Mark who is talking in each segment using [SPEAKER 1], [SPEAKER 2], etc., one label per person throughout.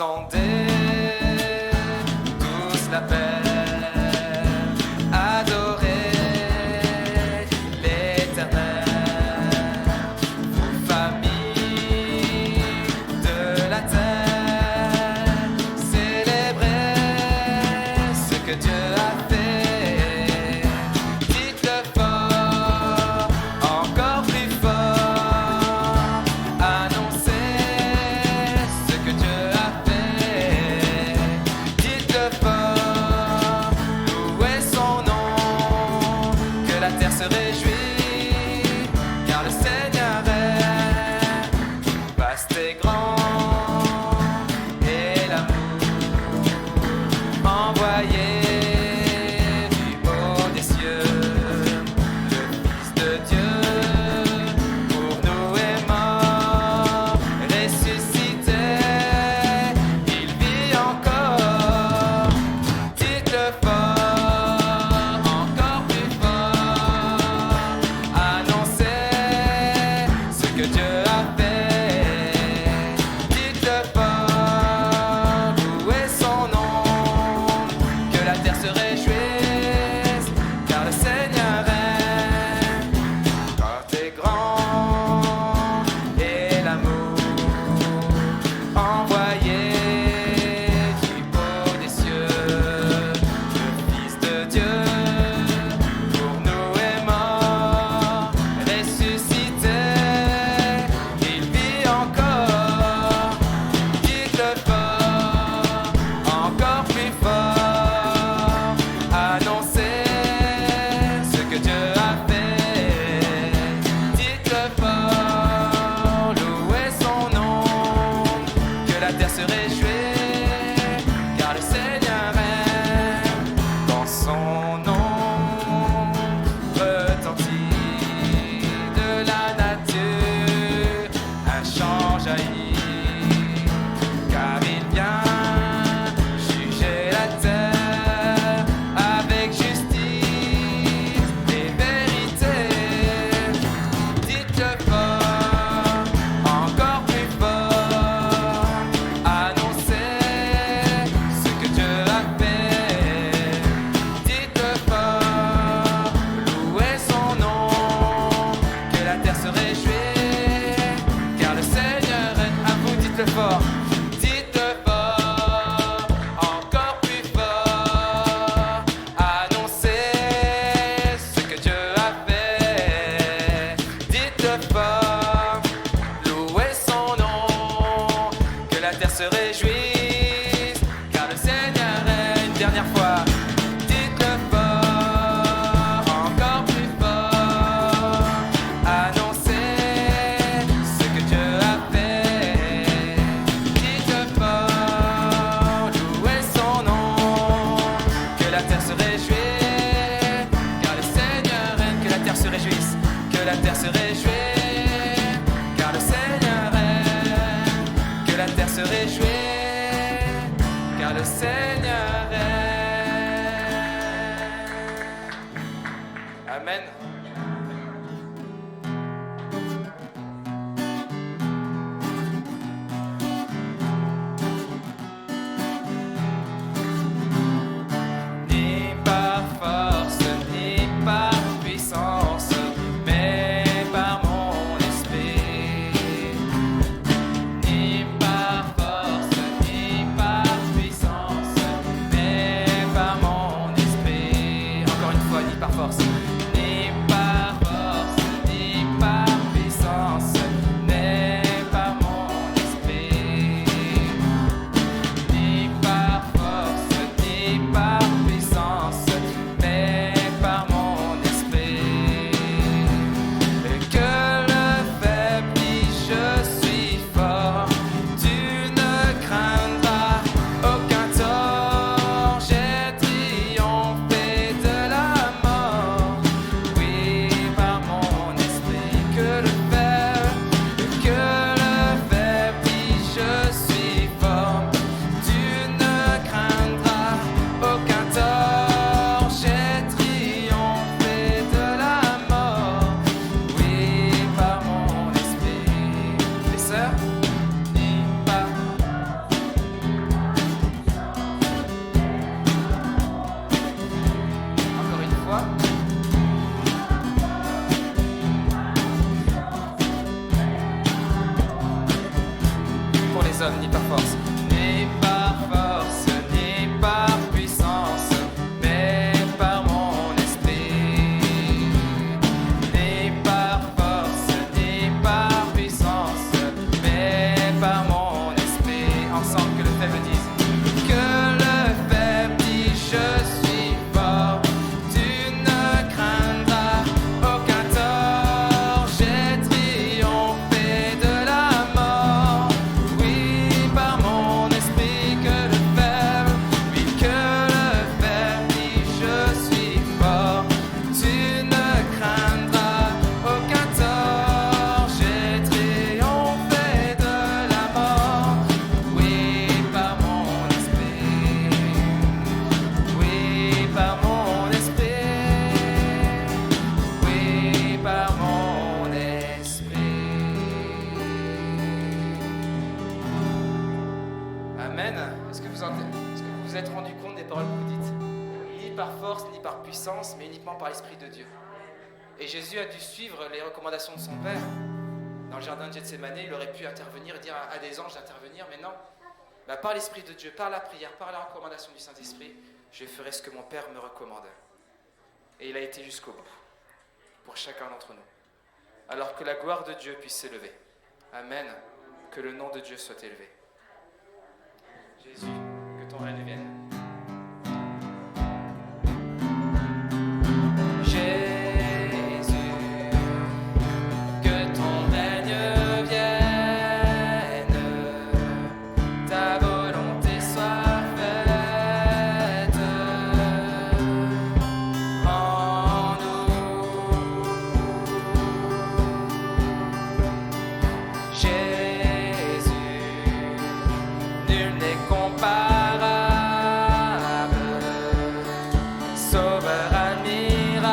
[SPEAKER 1] Entendez tous l'appel, adorez l'Éternel, vous familles de la terre, célébrez ce que Dieu a fait, dites-le fort, encore plus fort, annoncez ce que Dieu a fait, dites-le fort, louez son nom, que la terre se réjouit, car le Seigneur est vaste et grand, et l'amour envoyé du haut des cieux, le Fils de Dieu, pour nous est mort, ressuscité, il vit encore, dites-le fort, encore plus fort, annoncez ce que Dieu a fait, dites-le fort, louez son nom, que la terre se réjouisse, car le Seigneur est fort et grand, et l'amour envoyé du haut des cieux, le Fils de Dieu, pour nous est mort, ressuscité, il vit encore, dites-le fort, encore plus fort, annoncez ce que Dieu a fait, dites-le fort, louez son nom, que la terre se réjouit, car le Seigneur est dans son nom, retentit de la nature, un chant jaillit, car il vient juger la terre avec justice et vérité. Dites-le fort, encore plus fort, annoncez ce que Dieu a fait. Dites-le fort, louez son nom, que la terre se réjouit, car le Seigneur est à vous. Dites-le fort, dites-le fort, encore plus fort, annoncez ce que Dieu a fait. Dites-le fort, louez son nom, que la terre se réjouisse, car le Seigneur est. Une dernière fois, dites-le fort, encore plus fort, annoncez ce que Dieu a fait. Dites-le fort, louez son nom, que la terre se réjouisse, car le Seigneur est. Que la terre se réjouisse, que la terre se réjouisse, car le Seigneur est. Que la terre se réjouisse, car le Seigneur est. Amen. Ni par force, ni par puissance, mais par mon esprit. Ni par force, ni par puissance, personne, ni par force, ni par force, ni par puissance, mais par mon esprit. Ni par force, ni par puissance, mais par mon esprit. Ensemble que le faible dise. Que le faible dit je suis fort. Tu ne craindras aucun tort. J'ai triomphé de la mort. Oui, par mon esprit que le faible. Oui, que le faible dit je suis fort. Tu ne craindras aucun tort. J'ai triomphé de la mort. Oui, par mon esprit. Oui, par mon esprit. Oui, par mon esprit. Amen. Est-ce que vous vous êtes rendu compte des paroles que vous dites? Ni par force, ni par puissance, mais uniquement par l'Esprit de Dieu. Et Jésus a dû suivre les recommandations de son Père. Dans le jardin de Gethsémane, il aurait pu intervenir et dire à des anges d'intervenir, mais non. Par l'Esprit de Dieu, par la prière, par la recommandation du Saint-Esprit, je ferai ce que mon Père me recommande. Et il a été jusqu'au bout, pour chacun d'entre nous. Alors que la gloire de Dieu puisse s'élever. Amen. Que le nom de Dieu soit élevé. Jésus, que ton règne vienne. Jésus, que ton règne vienne, ta volonté soit faite en nous. Jésus, nul n'est comparable, Sauveur admirable,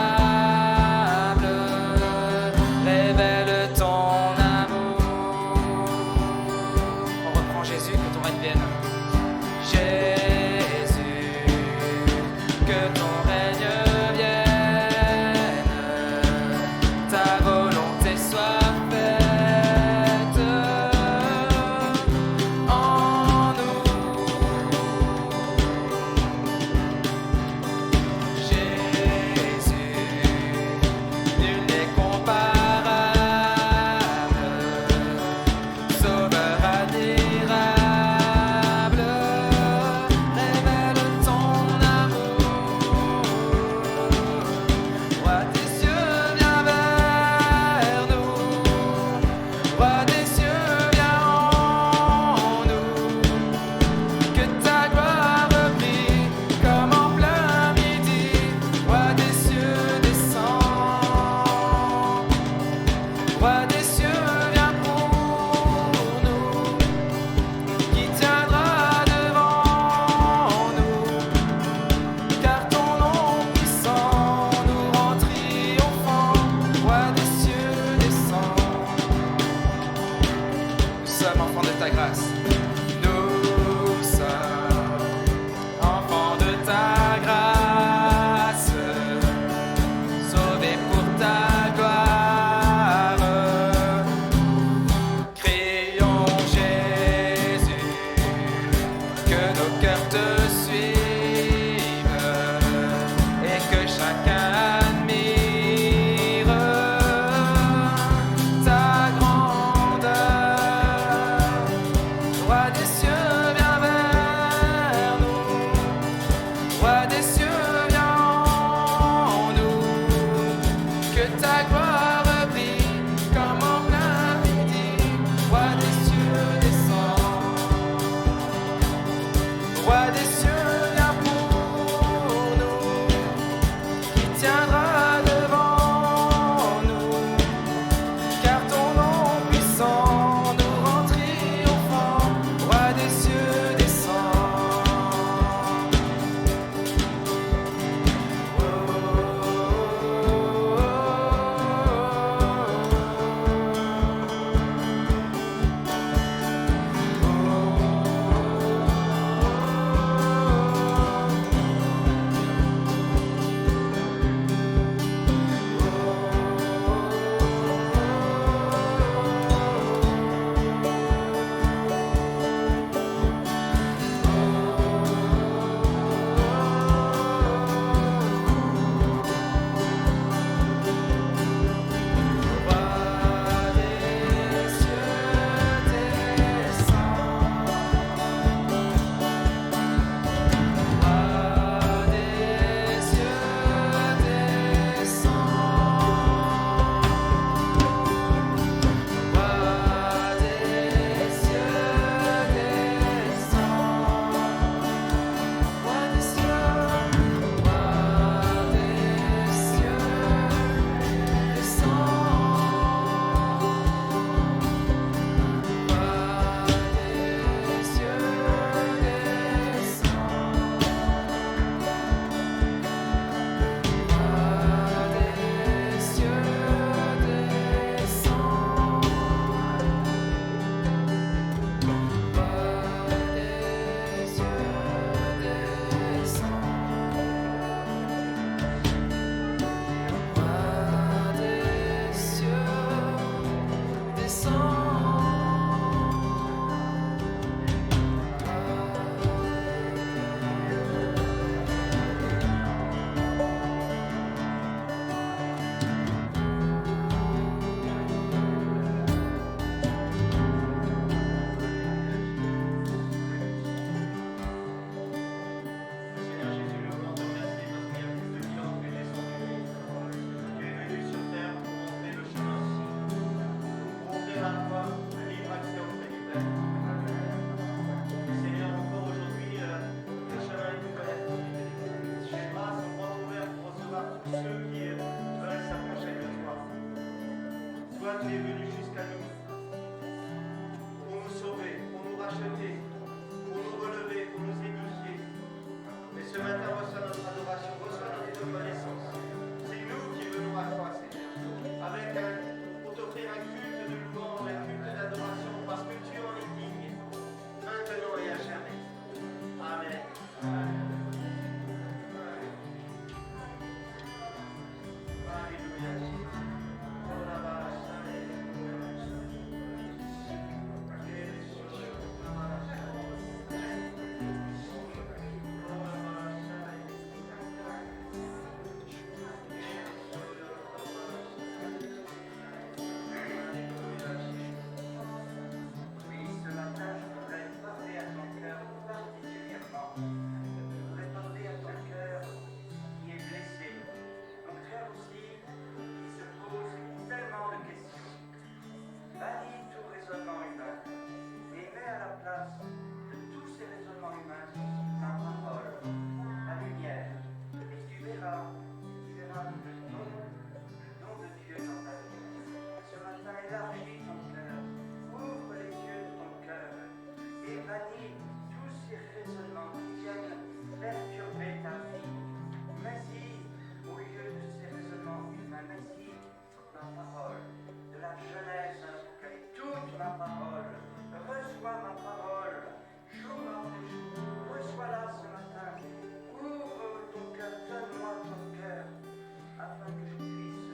[SPEAKER 1] révèle ton amour. On reprend Jésus, que ton règne vienne. Jésus, que ton règne vienne, ta volonté soit faite en nous. Jésus, nul n'est comparable, Sauveur admirable, révèle ton amour. Roi des cieux, viens vers nous. Roi des cieux, viens en nous. Que ta gloire brille comme en plein midi. Roi des cieux, descends. Roi des cieux, viens pour nous. Qui tiendra devant nous? Car ton nom puissant nous rend triomphants. Roi des cieux, descends. Nous sommes enfants de ta grâce. Nous sommes enfants de ta grâce, sauvés pour ta gloire. Crions Jésus, que nos cœurs te suivent et que chacun admire ta grandeur. Roi
[SPEAKER 2] Seigneur, encore aujourd'hui, le chemin est ouvert. Tes bras sont grands ouverts pour recevoir tous ceux qui veulent s'approcher de toi. Toi, tu es venu jusqu'à nous pour nous sauver, pour nous racheter, pour nous relever, pour nous édifier. Mais ce matin, reçois notre adoration, reçois notre reconnaissance. C'est nous qui venons à toi, Seigneur, pour t'offrir un culte de louange, un culte d'adoration, parce que tu en es digne, maintenant et à jamais. Amen. Alléluia.
[SPEAKER 3] Oui, ce matin, je voudrais parler à ton cœur particulièrement. Je voudrais parler à ton cœur qui est blessé. Ton cœur aussi qui se pose tellement de questions. Bannit tout raisonnement humain et met à la place de tous ces raisonnements humains ta parole, la lumière. Et tu verras le don de Dieu dans ta vie. Ce matin, élargis ton cœur, ouvre les yeux de ton cœur et bannis tous ces raisonnements qui viennent perturber ta vie. Mets-y, au lieu de ces raisonnements humains, mets-y ma parole, de la Genèse à l'Apocalypse, toute ma parole. Reçois ma parole, jour après jour, reçois-la ce matin. Ouvre ton cœur, donne-moi ton cœur, afin que je puisse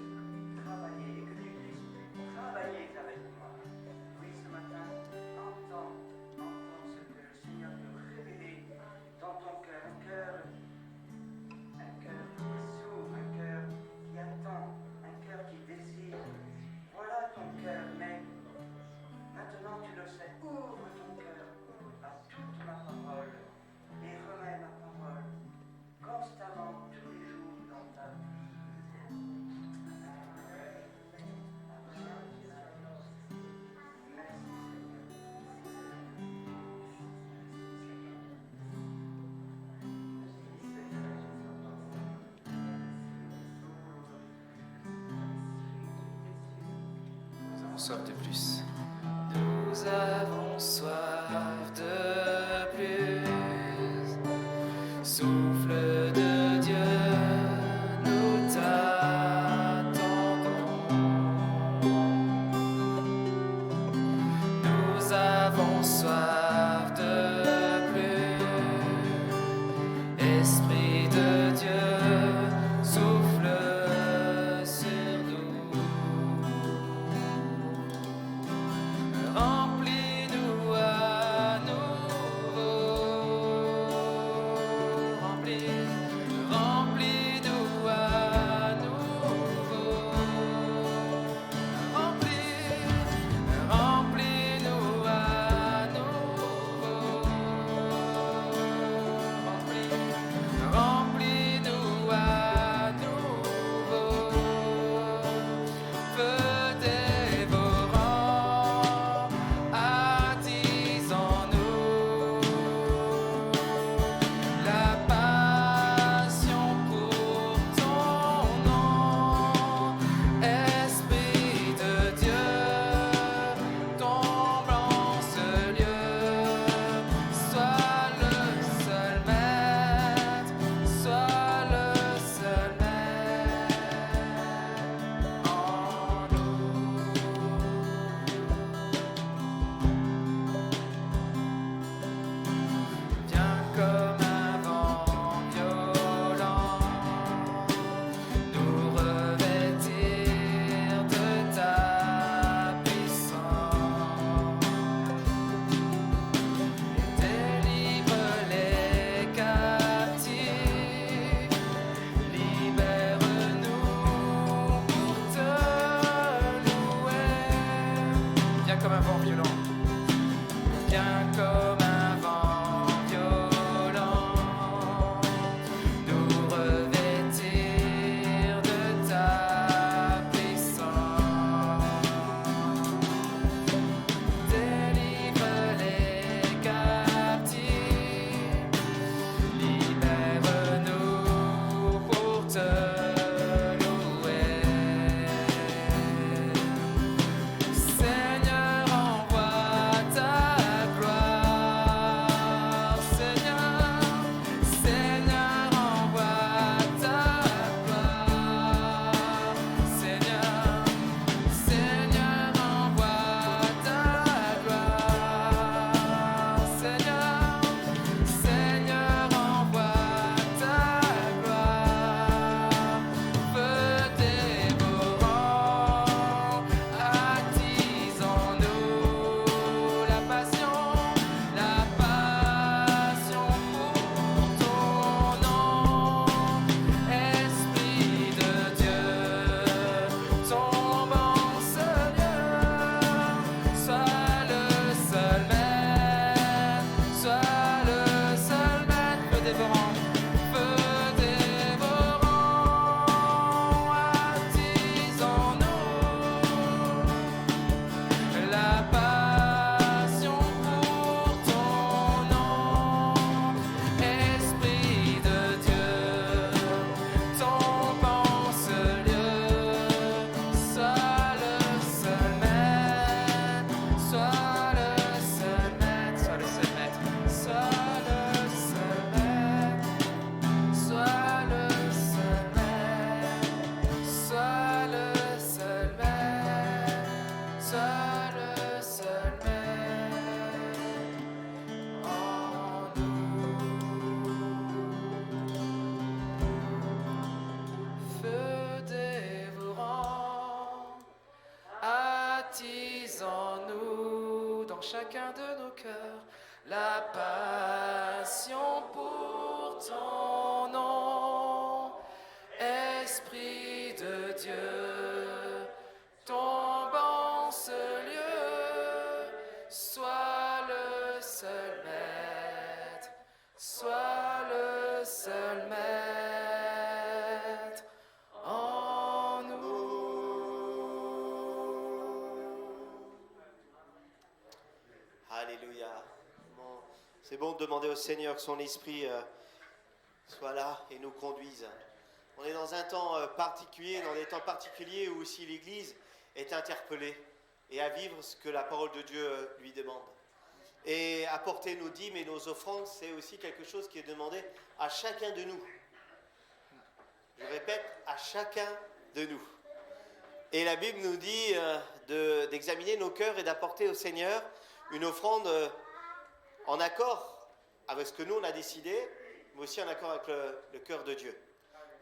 [SPEAKER 3] travailler et que tu puisses travailler avec moi. Oui, ce matin, entends ce que le Seigneur veut révéler dans ton cœur, un cœur qui s'ouvre, un cœur qui attend, un cœur qui désire. Voilà ton cœur, mais maintenant tu le sais, ouvre ton cœur à toute ma parole et remets ma parole constamment tous les jours dans ta vie.
[SPEAKER 1] Nous avons soif de plus. Nous avons soif de plus. Souffle de Dieu, nous t'attendons. Nous avons soif de plus. Esprit de Dieu, souffle sur nous. Remplis-nous à nouveau. Remplis-nous à nouveau. Remplis-nous à nouveau. Remplis-nous à nouveau. Feu dévorant, attisons-nous. La passion pour ton nom. Esprit de Dieu, tombe en ce lieu. Sois le seul maître, sois le seul maître en nous. Viens comme un vent violent, nous revêtir de ta puissance. Délivre les captifs, libère-nous pour te louer. Viens comme un vent violent. Viens comme un vent violent, nous revêtir de ta puissance. Délivre mets en nous, dans chacun de nos cœurs, la passion pour ton nom. Esprit de Dieu, tombe en ce lieu, sois le seul maître, sois le seul maître en nous.
[SPEAKER 4] Alléluia. Bon, c'est bon de demander au Seigneur que son esprit soit là et nous conduise. On est dans un temps particulier, dans des temps particuliers où aussi l'Église est interpellée et à vivre ce que la parole de Dieu lui demande. Et apporter nos dîmes et nos offrandes, c'est aussi quelque chose qui est demandé à chacun de nous. Je répète, à chacun de nous. Et la Bible nous dit d'examiner nos cœurs et d'apporter au Seigneur une offrande en accord avec ce que nous on a décidé, mais aussi en accord avec le cœur de Dieu.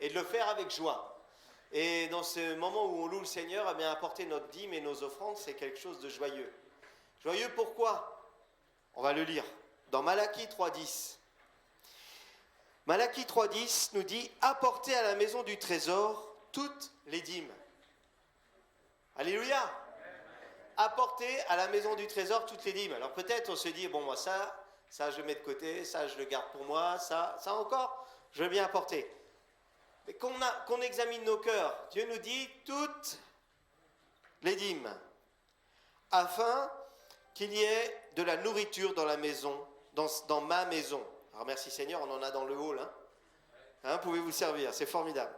[SPEAKER 4] Et de le faire avec joie. Et dans ce moment où on loue le Seigneur, eh bien, apporter notre dîme et nos offrandes, c'est quelque chose de joyeux. Joyeux pourquoi ? On va le lire dans Malachie 3.10. Malachie 3.10 nous dit « Apportez à la maison du trésor toutes les dîmes. » Alléluia ! Apportez à la maison du trésor toutes les dîmes. Alors peut-être on se dit « Bon, moi ça je mets de côté, ça je le garde pour moi, ça encore, je veux bien apporter. » Mais qu'on examine nos cœurs, Dieu nous dit toutes les dîmes, afin qu'il y ait de la nourriture dans la maison, dans ma maison. Alors merci Seigneur, on en a dans le hall. Pouvez-vous servir, c'est formidable.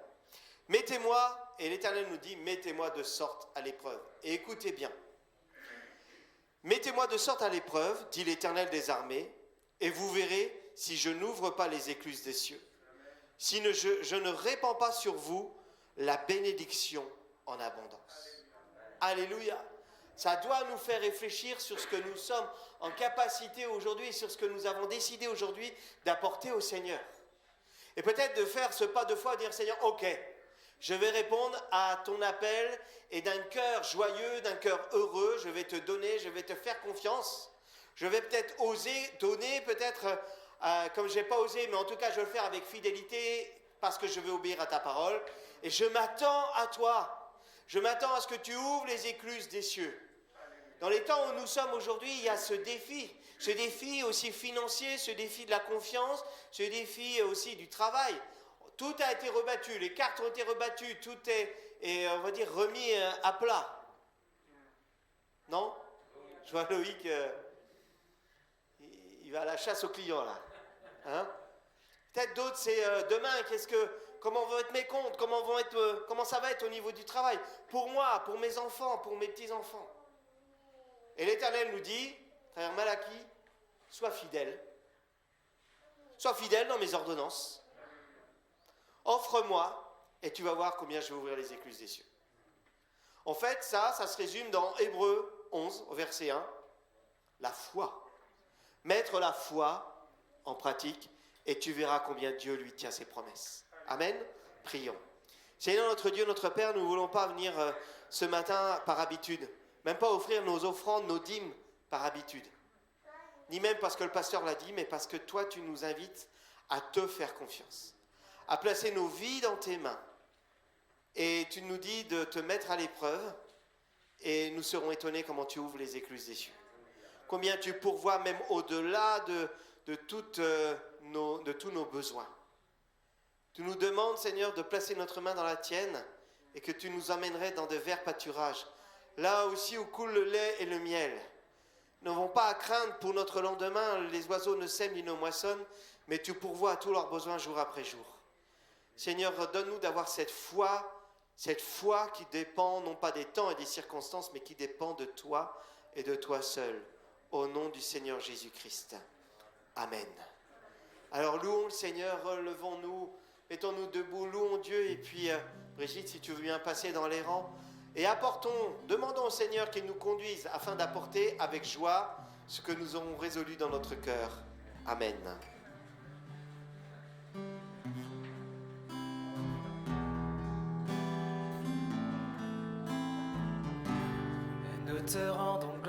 [SPEAKER 4] Mettez-moi, et l'Éternel nous dit, mettez-moi de sorte à l'épreuve. Et écoutez bien. Mettez-moi de sorte à l'épreuve, dit l'Éternel des armées, et vous verrez si je n'ouvre pas les écluses des cieux. Si je ne répands pas sur vous la bénédiction en abondance. Alléluia. Ça doit nous faire réfléchir sur ce que nous sommes en capacité aujourd'hui et sur ce que nous avons décidé aujourd'hui d'apporter au Seigneur. Et peut-être de faire ce pas de foi, dire Seigneur, ok, je vais répondre à ton appel et d'un cœur joyeux, d'un cœur heureux, je vais te donner, je vais te faire confiance. Je vais peut-être oser donner, peut-être comme je n'ai pas osé, mais en tout cas je vais le faire avec fidélité parce que je veux obéir à ta parole. Et je m'attends à toi. Je m'attends à ce que tu ouvres les écluses des cieux. Dans les temps où nous sommes aujourd'hui, il y a ce défi aussi financier, ce défi de la confiance, ce défi aussi du travail. Tout a été rebattu, les cartes ont été rebattues, tout est on va dire, remis à plat. Non ? Je vois Loïc, il va à la chasse aux clients là. Peut-être d'autres, c'est demain, comment vont être mes comptes, comment ça va être au niveau du travail, pour moi, pour mes enfants, pour mes petits-enfants. Et l'Éternel nous dit, à travers Malachie, sois fidèle dans mes ordonnances, offre-moi, et tu vas voir combien je vais ouvrir les écluses des cieux. En fait, ça se résume dans Hébreux 11, au verset 1, la foi. Mettre la foi en pratique, et tu verras combien Dieu lui tient ses promesses. Amen. Prions. Seigneur notre Dieu, notre Père, nous ne voulons pas venir ce matin par habitude, même pas offrir nos offrandes, nos dîmes par habitude. Ni même parce que le pasteur l'a dit, mais parce que toi tu nous invites à te faire confiance, à placer nos vies dans tes mains. Et tu nous dis de te mettre à l'épreuve, et nous serons étonnés comment tu ouvres les écluses des cieux. Combien tu pourvois même au-delà de tous nos besoins. Tu nous demandes, Seigneur, de placer notre main dans la tienne et que tu nous emmènerais dans de verts pâturages, là aussi où coule le lait et le miel. Nous n'avons pas à craindre pour notre lendemain, les oiseaux ne sèment ni ne moissonnent, mais tu pourvois à tous leurs besoins jour après jour. Seigneur, donne-nous d'avoir cette foi qui dépend non pas des temps et des circonstances, mais qui dépend de toi et de toi seul. Au nom du Seigneur Jésus-Christ. Amen. Alors louons le Seigneur, relevons-nous, mettons-nous debout, louons Dieu. Et puis Brigitte, si tu veux bien passer dans les rangs. Et demandons au Seigneur qu'il nous conduise afin d'apporter avec joie ce que nous aurons résolu dans notre cœur. Amen.
[SPEAKER 1] Nous te rendons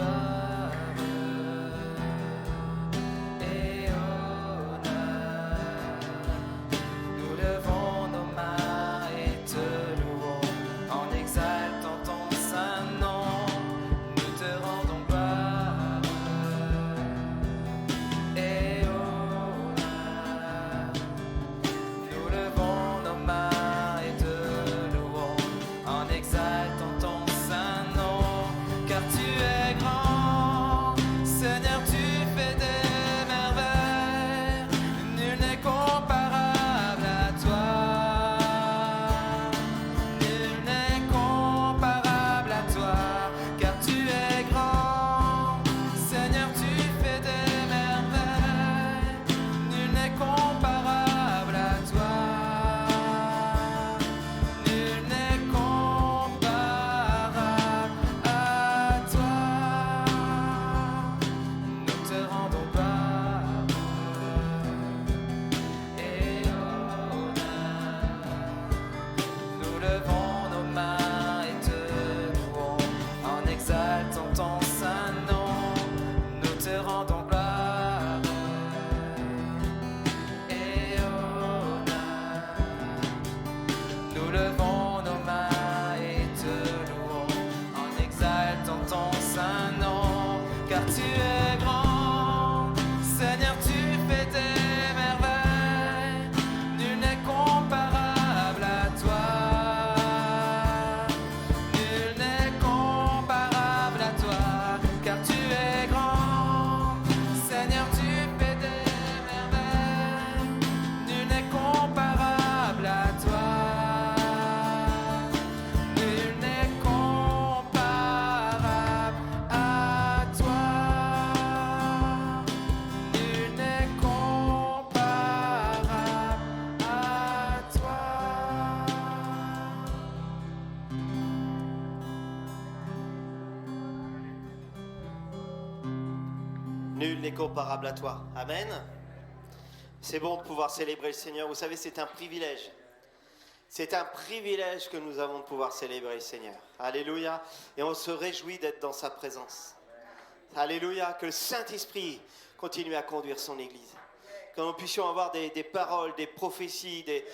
[SPEAKER 1] car tu es grand. Seigneur, tu fais des merveilles, nul n'est comparable à toi. Nul n'est comparable à toi, car tu es grand. Seigneur, tu fais des merveilles, nul n'est comparable à toi. Nul n'est comparable à toi. Nul n'est comparable à toi.
[SPEAKER 4] Nul n'est comparable à toi. Amen. C'est bon de pouvoir célébrer le Seigneur. Vous savez, c'est un privilège. C'est un privilège que nous avons de pouvoir célébrer le Seigneur. Alléluia. Et on se réjouit d'être dans sa présence. Alléluia. Que le Saint-Esprit continue à conduire son Église. Que nous puissions avoir des paroles, des prophéties, des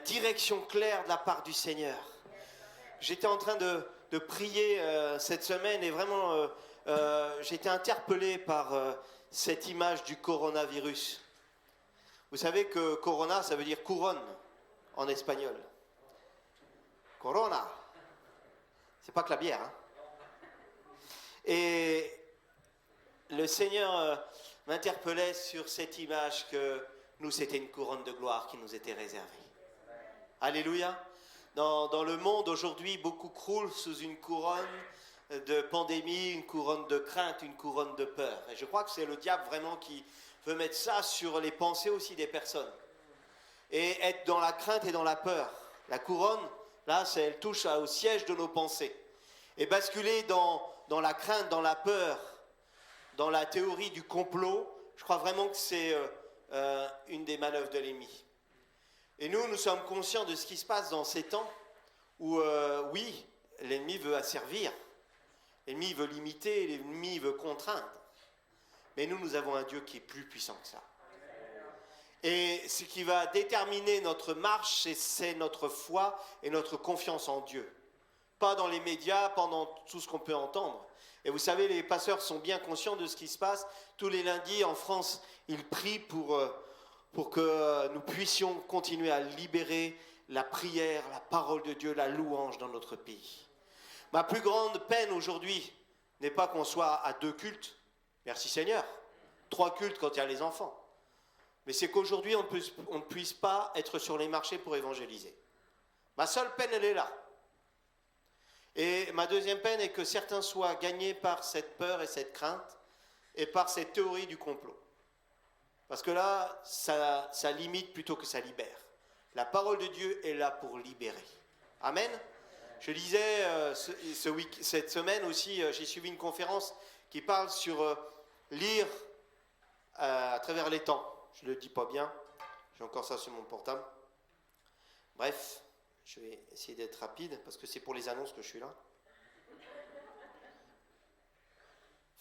[SPEAKER 4] directions claires de la part du Seigneur. J'étais en train de prier cette semaine et vraiment j'ai été interpellé par cette image du coronavirus. Vous savez que corona, ça veut dire couronne en espagnol. Corona. C'est pas que la bière. Hein. Et le Seigneur m'interpellait sur cette image que nous, c'était une couronne de gloire qui nous était réservée. Alléluia. Dans le monde aujourd'hui, beaucoup croulent sous une couronne de pandémie, une couronne de crainte, une couronne de peur. Et je crois que c'est le diable vraiment qui veut mettre ça sur les pensées aussi des personnes. Et être dans la crainte et dans la peur. La couronne, là, elle touche au siège de nos pensées. Et basculer dans la crainte, dans la peur, dans la théorie du complot, je crois vraiment que c'est une des manœuvres de l'ennemi. Et nous sommes conscients de ce qui se passe dans ces temps où, oui, l'ennemi veut asservir. L'ennemi veut limiter, l'ennemi veut contraindre. Mais nous avons un Dieu qui est plus puissant que ça. Et ce qui va déterminer notre marche, c'est notre foi et notre confiance en Dieu. Pas dans les médias, pas dans tout ce qu'on peut entendre. Et vous savez, les pasteurs sont bien conscients de ce qui se passe. Tous les lundis, en France, ils prient pour que nous puissions continuer à libérer la prière, la parole de Dieu, la louange dans notre pays. Ma plus grande peine aujourd'hui n'est pas qu'on soit à 2 cultes, merci Seigneur, 3 cultes quand il y a les enfants, mais c'est qu'aujourd'hui on ne puisse pas être sur les marchés pour évangéliser. Ma seule peine, elle est là. Et ma deuxième peine est que certains soient gagnés par cette peur et cette crainte et par cette théorie du complot. Parce que là, ça limite plutôt que ça libère. La parole de Dieu est là pour libérer. Amen. Je lisais cette semaine aussi, j'ai suivi une conférence qui parle sur lire à travers les temps. Je ne le dis pas bien, j'ai encore ça sur mon portable. Bref, je vais essayer d'être rapide parce que c'est pour les annonces que je suis là.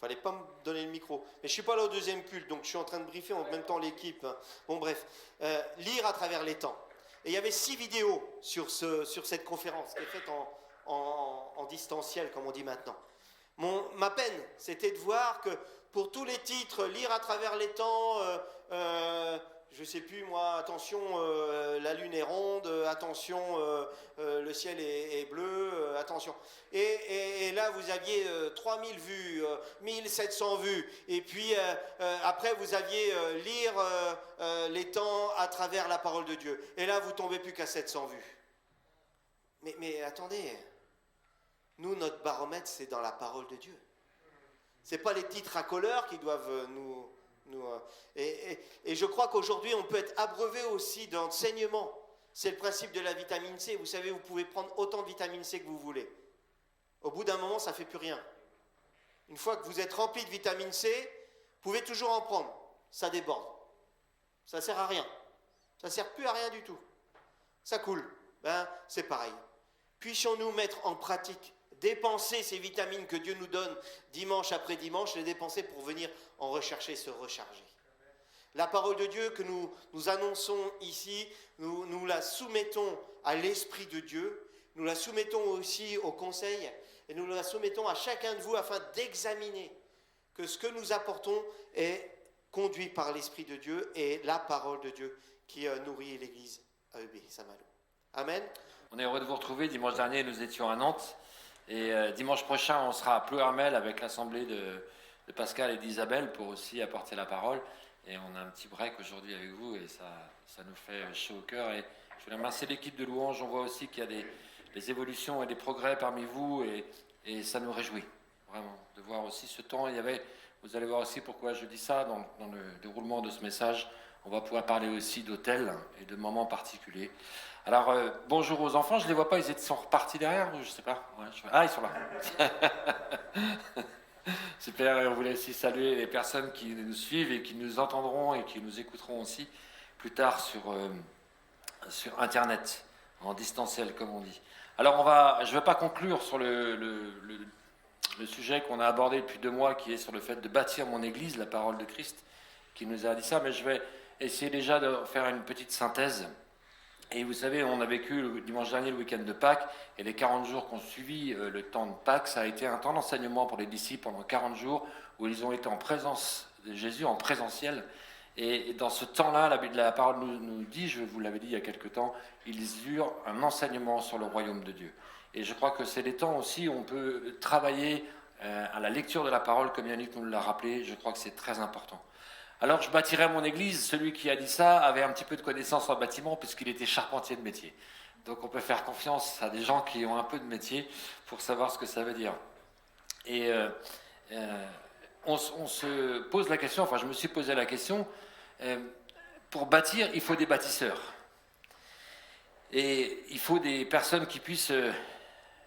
[SPEAKER 4] Fallait pas me donner le micro. Mais je suis pas là au deuxième culte, donc je suis en train de briefer en même temps l'équipe. Bon bref, lire à travers les temps. Et il y avait 6 vidéos sur cette conférence qui est faite en distanciel, comme on dit maintenant. Ma peine, c'était de voir que pour tous les titres, lire à travers les temps, je sais plus moi, attention, la lune est ronde, attention, le ciel est bleu, attention. Et là, vous aviez 3000 vues, 1700 vues. Et puis, après, vous aviez lire les temps à travers la parole de Dieu. Et là, vous tombez plus qu'à 700 vues. Mais attendez, nous, notre baromètre, c'est dans la parole de Dieu. C'est pas les titres racoleurs qui doivent nous et je crois qu'aujourd'hui, on peut être abreuvé aussi d'enseignements. C'est le principe de la vitamine C. Vous savez, vous pouvez prendre autant de vitamine C que vous voulez. Au bout d'un moment, ça ne fait plus rien. Une fois que vous êtes rempli de vitamine C, vous pouvez toujours en prendre. Ça déborde. Ça ne sert à rien. Ça ne sert plus à rien du tout. Ça coule. C'est pareil. Puissions-nous mettre en pratique, dépenser ces vitamines que Dieu nous donne dimanche après dimanche, les dépenser pour venir en rechercher, se recharger. La parole de Dieu que nous annonçons ici, nous la soumettons à l'Esprit de Dieu, nous la soumettons aussi au conseil et nous la soumettons à chacun de vous afin d'examiner que ce que nous apportons est conduit par l'Esprit de Dieu et la parole de Dieu qui nourrit l'Église AEB Saint-Malo. Amen.
[SPEAKER 5] On est heureux de vous retrouver. Dimanche dernier, nous étions à Nantes. Et dimanche prochain, on sera à Plouermel avec l'assemblée de Pascal et d'Isabelle pour aussi apporter la parole. Et on a un petit break aujourd'hui avec vous et ça nous fait chaud au cœur. Et je voulais remercier l'équipe de louange. On voit aussi qu'il y a des évolutions et des progrès parmi vous et ça nous réjouit vraiment de voir aussi ce temps. Vous allez voir aussi pourquoi je dis ça dans le déroulement de ce message. On va pouvoir parler aussi d'hôtels et de moments particuliers. Alors, bonjour aux enfants. Je ne les vois pas, ils sont repartis derrière ou je ne sais pas. Ouais, ils sont là. Super, et on voulait aussi saluer les personnes qui nous suivent et qui nous entendront et qui nous écouteront aussi plus tard sur Internet, en distanciel comme on dit. Alors, je ne vais pas conclure sur le sujet qu'on a abordé depuis 2 mois, qui est sur le fait de bâtir mon église, la parole de Christ, qui nous a dit ça, mais je vais essayer déjà de faire une petite synthèse. Et vous savez, on a vécu le dimanche dernier le week-end de Pâques, et les 40 jours qu'on suivi le temps de Pâques, ça a été un temps d'enseignement pour les disciples pendant 40 jours, où ils ont été en présence de Jésus, en présentiel. Et dans ce temps-là, la parole nous dit, je vous l'avais dit il y a quelque temps, ils eurent un enseignement sur le royaume de Dieu. Et je crois que c'est des temps aussi où on peut travailler à la lecture de la parole, comme Yannick nous l'a rappelé, je crois que c'est très important. Alors je bâtirai mon église, celui qui a dit ça avait un petit peu de connaissances en bâtiment puisqu'il était charpentier de métier. Donc on peut faire confiance à des gens qui ont un peu de métier pour savoir ce que ça veut dire. Et on se pose la question, enfin je me suis posé la question, pour bâtir il faut des bâtisseurs. Et il faut des personnes qui puissent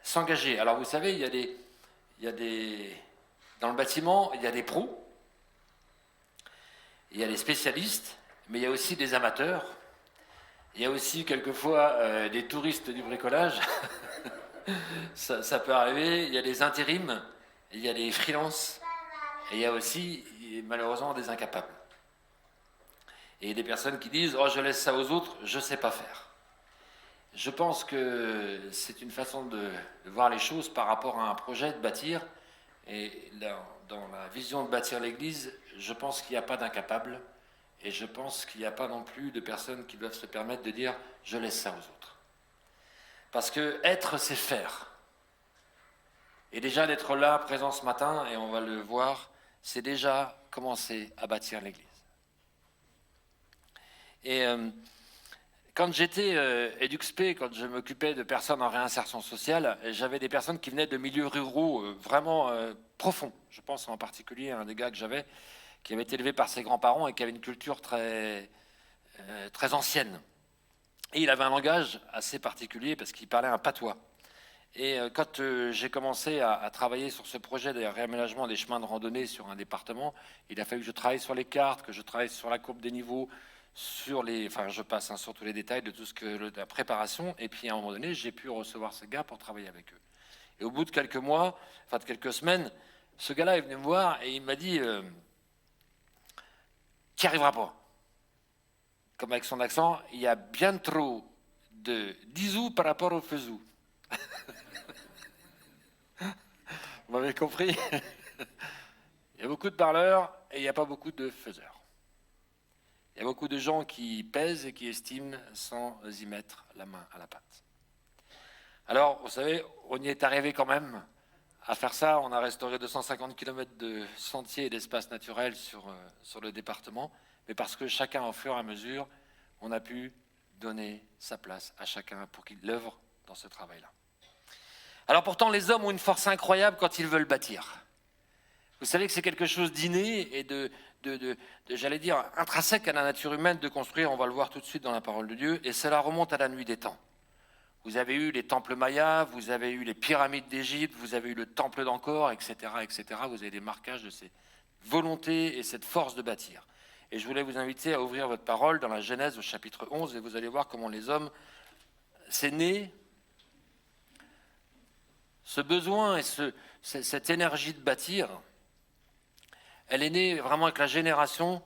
[SPEAKER 5] s'engager. Alors vous savez, il y a dans le bâtiment, il y a des pros. Il y a des spécialistes, mais il y a aussi des amateurs. Il y a aussi quelquefois des touristes du bricolage. ça peut arriver. Il y a des intérims, il y a des freelances, et il y a aussi, malheureusement, des incapables. Et des personnes qui disent « Oh, je laisse ça aux autres, je ne sais pas faire ». Je pense que c'est une façon de voir les choses par rapport à un projet de bâtir. Et dans la vision de bâtir l'Église, je pense qu'il n'y a pas d'incapables et je pense qu'il n'y a pas non plus de personnes qui doivent se permettre de dire « je laisse ça aux autres ». Parce que être, c'est faire. Et déjà d'être là, présent ce matin, et on va le voir, c'est déjà commencer à bâtir l'Église. Et quand j'étais EduxP, quand je m'occupais de personnes en réinsertion sociale, j'avais des personnes qui venaient de milieux ruraux vraiment profonds. Je pense en particulier à un des gars que j'avais, qui avait été élevé par ses grands-parents et qui avait une culture très ancienne. Et il avait un langage assez particulier parce qu'il parlait un patois. Et quand j'ai commencé à travailler sur ce projet de réaménagement des chemins de randonnée sur un département, il a fallu que je travaille sur les cartes, que je travaille sur la courbe des niveaux, je passe sur tous les détails de tout ce que la préparation, et puis à un moment donné, j'ai pu recevoir ce gars pour travailler avec eux. Et au bout de quelques mois, de quelques semaines, ce gars-là est venu me voir et il m'a dit « Tu n'y arriveras pas ». Comme avec son accent, il y a bien trop de disous par rapport au faisous. Vous m'avez compris? Il y a beaucoup de parleurs et il n'y a pas beaucoup de faiseurs. Il y a beaucoup de gens qui pèsent et qui estiment sans y mettre la main à la pâte. Alors, vous savez, on y est arrivé quand même à faire ça. On a restauré 250 km de sentiers et d'espaces naturels sur le département, mais parce que chacun, au fur et à mesure, on a pu donner sa place à chacun pour qu'il œuvre dans ce travail-là. Alors pourtant, les hommes ont une force incroyable quand ils veulent bâtir. Vous savez que c'est quelque chose d'inné et j'allais dire, intrinsèque à la nature humaine de construire, on va le voir tout de suite dans la parole de Dieu, et cela remonte à la nuit des temps. Vous avez eu les temples mayas, vous avez eu les pyramides d'Égypte, vous avez eu le temple d'Angkor, etc., etc. Vous avez des marquages de ces volontés et cette force de bâtir. Et je voulais vous inviter à ouvrir votre parole dans la Genèse au chapitre 11, et vous allez voir comment les hommes, c'est né, ce besoin et cette énergie de bâtir, elle est née vraiment avec la génération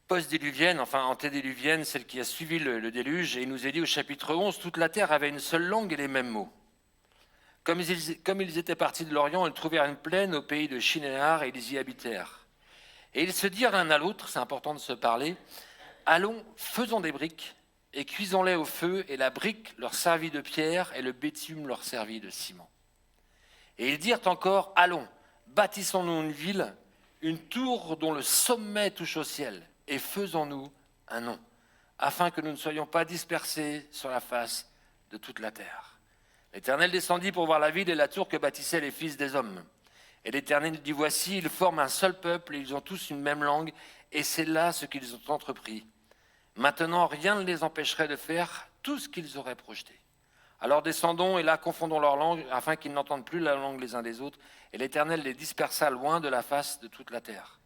[SPEAKER 5] post-diluvienne, enfin antédiluvienne, celle qui a suivi le déluge, et il nous est dit au chapitre 11, toute la terre avait une seule langue et les mêmes mots. Comme ils étaient partis de l'Orient, ils trouvèrent une plaine au pays de Shinéar et ils y habitèrent. Et ils se dirent l'un à l'autre, c'est important de se parler, « Allons, faisons des briques et cuisons-les au feu, et la brique leur servit de pierre et le bitume leur servit de ciment. » Et ils dirent encore, « Allons, bâtissons-nous une ville, une tour dont le sommet touche au ciel, et faisons-nous un nom, afin que nous ne soyons pas dispersés sur la face de toute la terre. » L'Éternel descendit pour voir la ville et la tour que bâtissaient les fils des hommes. Et l'Éternel dit, « Voici, ils forment un seul peuple, et ils ont tous une même langue, et c'est là ce qu'ils ont entrepris. Maintenant, rien ne les empêcherait de faire tout ce qu'ils auraient projeté. Alors descendons, et là confondons leurs langues, afin qu'ils n'entendent plus la langue les uns des autres. Et l'Éternel les dispersa loin de la face de toute la terre.